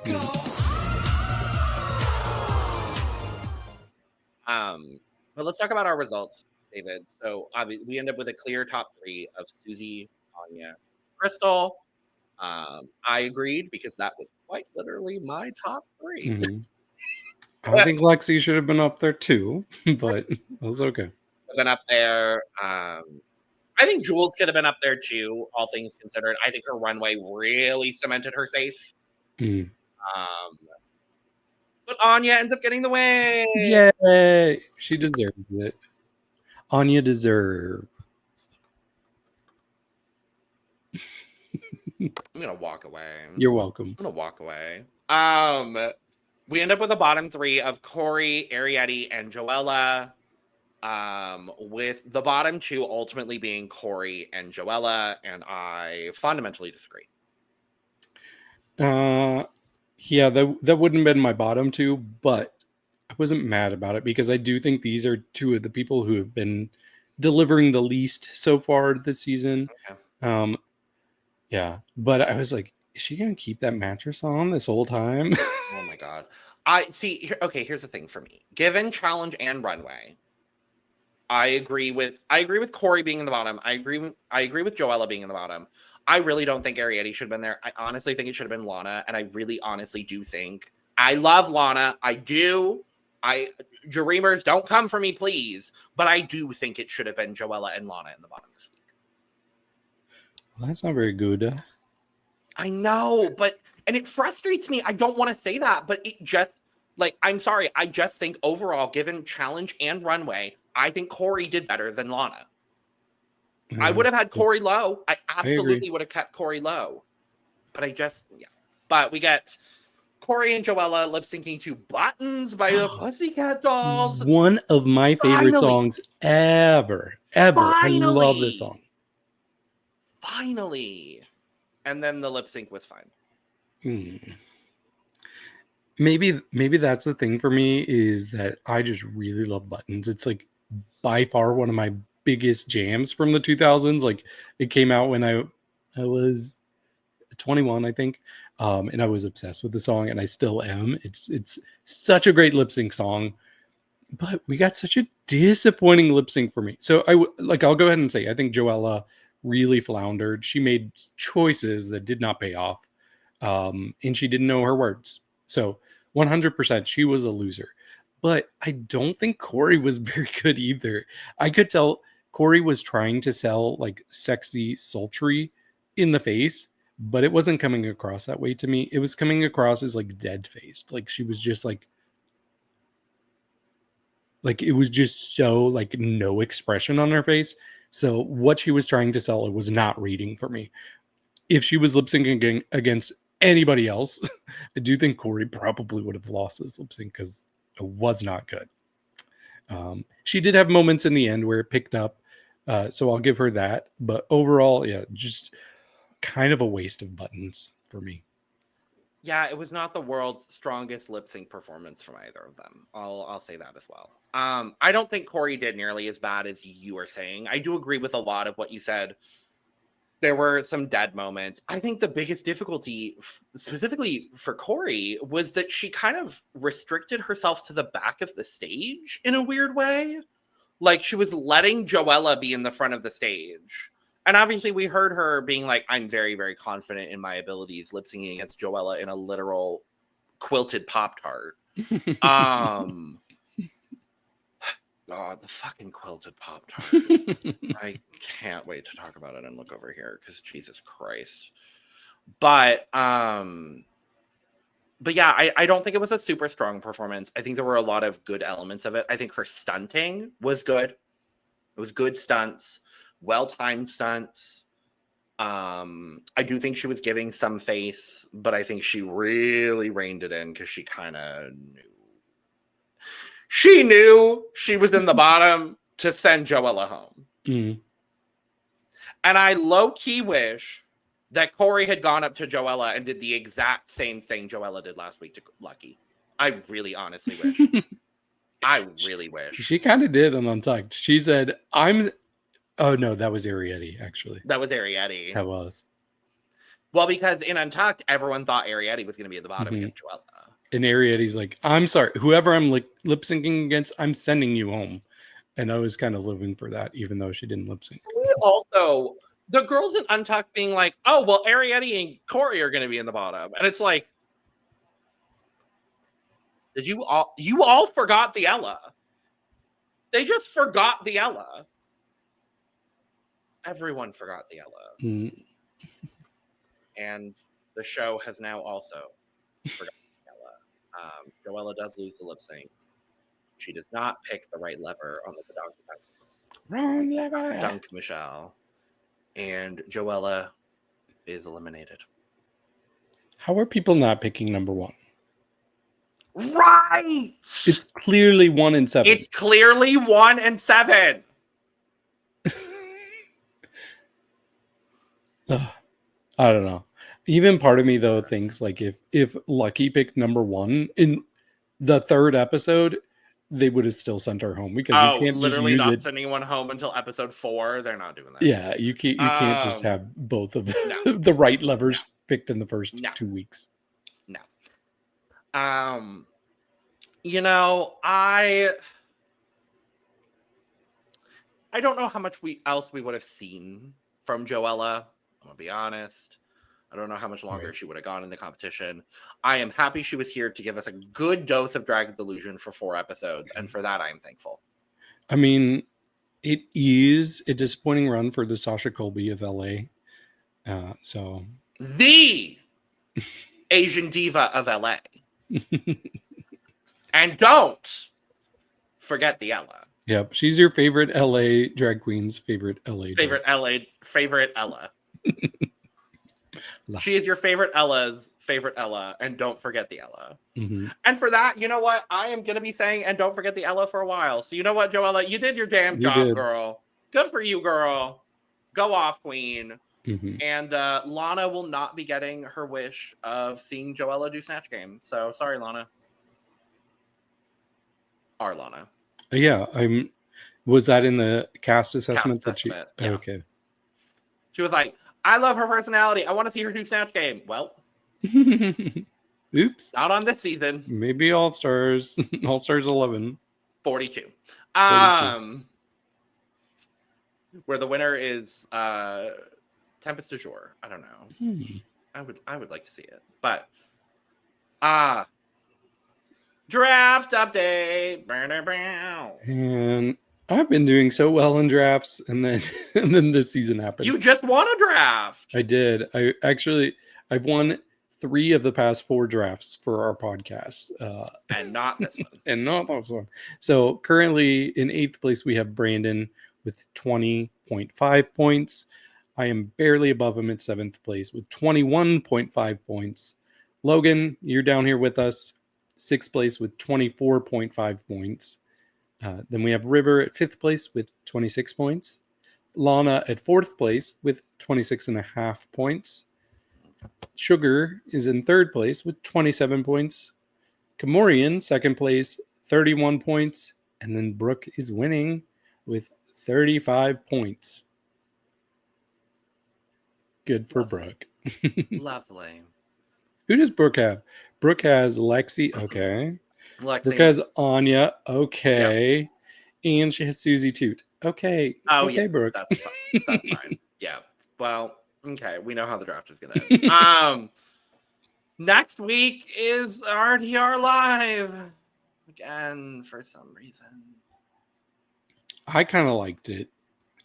But let's talk about our results, David. So obviously, we end up with a clear top 3 of Susie, Anya, Crystal. I agreed because that was quite literally my top 3. Mhm. I think Lexi should have been up there too, but that's okay. Been up there. I think Jules could have been up there too, all things considered. I think her runway really cemented her safe. Mm. Um, but Anya ends up getting the win. Yay! She deserves it. Anya deserve. I'm gonna walk away. You're welcome. I'm gonna walk away. We end up with a bottom 3 of Corey, Arietti, and Joella. With the bottom 2 ultimately being Corey and Joella, and I fundamentally disagree. Yeah, that wouldn't have been my bottom 2, but I wasn't mad about it because I do think these are 2 of the people who have been delivering the least so far this season. Okay. Yeah, but I was like, is she gonna keep that mattress on this whole time? Oh my god. I see. Okay, here's the thing for me. Given challenge and runway, I agree with Corey being in the bottom. I agree with Joella being in the bottom. I really don't think Arietti should have been there. I honestly think it should have been Lana, and I really honestly do think I love Lana. I do. Dreamers, don't come for me, please. But I do think it should have been Joella and Lana in the bottom this week. Well, that's not very good. I know, and it frustrates me. I don't want to say that, but it just I'm sorry. I just think overall, given challenge and runway, I think Corey did better than Lana. I would have had Corey low. I absolutely would have kept Corey low. But But we get Corey and Joella lip syncing to Buttons by the Pussycat Dolls. One of my favorite songs ever. I love this song. Finally. And then the lip sync was fine. Maybe that's the thing for me, is that I just really love Buttons. It's like by far one of my biggest jams from the 2000s. Like, it came out when I was 21, I think, and I was obsessed with the song, and I still am. It's such a great lip sync song, but we got such a disappointing lip sync for me. So I'll go ahead and say I think Joella really floundered. She made choices that did not pay off, and she didn't know her words. So 100% she was a loser. But I don't think Corey was very good either. I could tell Corey was trying to sell like sexy, sultry in the face, but it wasn't coming across that way to me. It was coming across as like dead faced. Like she was just like it was just so like no expression on her face. So what she was trying to sell, it was not reading for me. If she was lip syncing against anybody else, I do think Corey probably would have lost this lip sync because it was not good. She did have moments in the end where it picked up, so I'll give her that. But overall, yeah, just kind of a waste of Buttons for me. Yeah, it was not the world's strongest lip sync performance from either of them. I'll say that as well. I don't think Corey did nearly as bad as you are saying. I do agree with a lot of what you said There were some dead moments. I think the biggest difficulty, specifically for Corey, was that she kind of restricted herself to the back of the stage in a weird way. Like, she was letting Joella be in the front of the stage. And obviously we heard her being like, I'm very, very confident in my abilities lip syncing against Joella in a literal quilted Pop-Tart. God, the fucking quilted Pop-Tart. I can't wait to talk about it and look over here because Jesus Christ. But yeah, I don't think it was a super strong performance. I think there were a lot of good elements of it. I think her stunting was good. It was good stunts, well-timed stunts. I do think she was giving some face, but I think she really reined it in because she kind of knew. She knew she was in the bottom to send Joella home. Mm. And I low-key wish that Corey had gone up to Joella and did the exact same thing Joella did last week to Lucky. I really honestly wish. I really wish. She kind of did on Untucked. She said, oh no, that was Arietti, actually. That was Arietti. That was. Well, because in Untucked, everyone thought Arietti was going to be at the bottom against Joella. And Arietti's like, I'm sorry, whoever I'm lip syncing against, I'm sending you home. And I was kind of living for that, even though she didn't lip sync. Also, the girls in Untucked being like, oh, well, Arietti and Corey are going to be in the bottom. And it's like, did you all forgot the Ella? They just forgot the Ella. Everyone forgot the Ella. Mm. And the show has now also forgotten the Ella. Joella does lose the lip sync. She does not pick the right lever on the dunk. Wrong lever. Dunk Michelle. And Joella is eliminated. How are people not picking number one? Right! It's clearly 1 and 7. It's clearly 1 and 7. I don't know. Even part of me though thinks like if Lucky picked number 1 in the 3rd episode, they would have still sent her home because you can't literally just use not it. sending anyone home until episode 4. They're not doing that. Yeah, you can't just have both of the right levers picked in the first 2 weeks. No. You know, I don't know how much else we would have seen from Joella. I'm gonna be honest. I don't know how much longer she would have gone in the competition. I am happy she was here to give us a good dose of Drag Delusion for 4 episodes, and for that I am thankful. I mean, it is a disappointing run for the Sasha Colby of LA. So the Asian diva of LA. And don't forget the Ella. Yep, she's your favorite LA drag queen's favorite LA. Favorite Ella. She is your favorite Ella's favorite Ella, and don't forget the Ella. Mm-hmm. And for that, you know what? I am going to be saying, and don't forget the Ella for a while. So you know what, Joella? You did your damn job, girl. Good for you, girl. Go off, queen. Mm-hmm. And Lana will not be getting her wish of seeing Joella do Snatch Game. So sorry, Lana. Our Lana. Yeah, was that in the cast assessment? Yeah. Okay. She was like, I love her personality. I want to see her do Snatch Game. Well, oops. Not on this season. Maybe All Stars. All Stars 11. 42. Where the winner is Tempest du Jour. I don't know. I would like to see it. But draft update. And I've been doing so well in drafts, and then this season happened. You just won a draft. I did. I've won 3 of the past 4 drafts for our podcast. And not this one. And not this one. So currently in 8th place, we have Brandon with 20.5 points. I am barely above him at 7th place with 21.5 points. Logan, you're down here with us. 6th place with 24.5 points. Then we have River at 5th place with 26 points. Lana at 4th place with 26.5 points. Sugar is in 3rd place with 27 points. Kamorian, 2nd place, 31 points. And then Brooke is winning with 35 points. Good for Lovely. Brooke. Lovely. Who does Brooke have? Brooke has Lexi. Okay. Brooke Lexi. has Anya. Okay. And she has Susie Toot. Okay. Oh, okay, yeah. Brooke. That's fine. That's fine. Yeah. Well, okay. We know how the draft is going to end. Next week is RTR Live. Again, for some reason. I kind of liked it.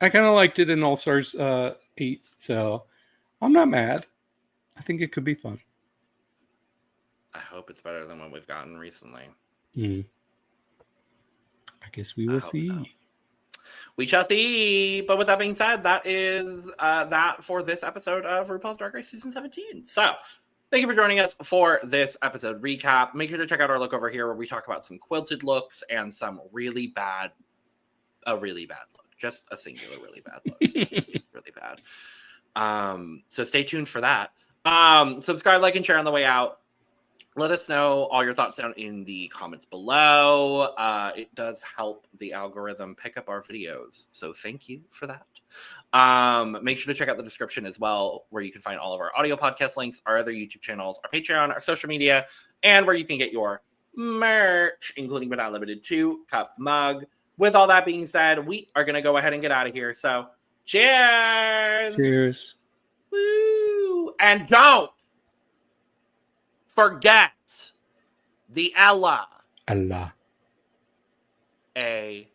I kind of liked it in All Stars 8. So I'm not mad. I think it could be fun. I hope it's better than what we've gotten recently. I guess we will see. So. We shall see. But with that being said, that is that for this episode of RuPaul's Drag Race Season 17. So thank you for joining us for this episode recap. Make sure to check out our look over here where we talk about some quilted looks and some really bad look. Just a singular really bad look. It's really bad. So stay tuned for that. Subscribe, like, and share on the way out. Let us know all your thoughts down in the comments below. It does help the algorithm pick up our videos. So thank you for that. Make sure to check out the description as well, where you can find all of our audio podcast links, our other YouTube channels, our Patreon, our social media, and where you can get your merch, including but not limited to cup mug. With all that being said, we are going to go ahead and get out of here. So cheers. Cheers. Woo. And don't forget the Ella. Allah. A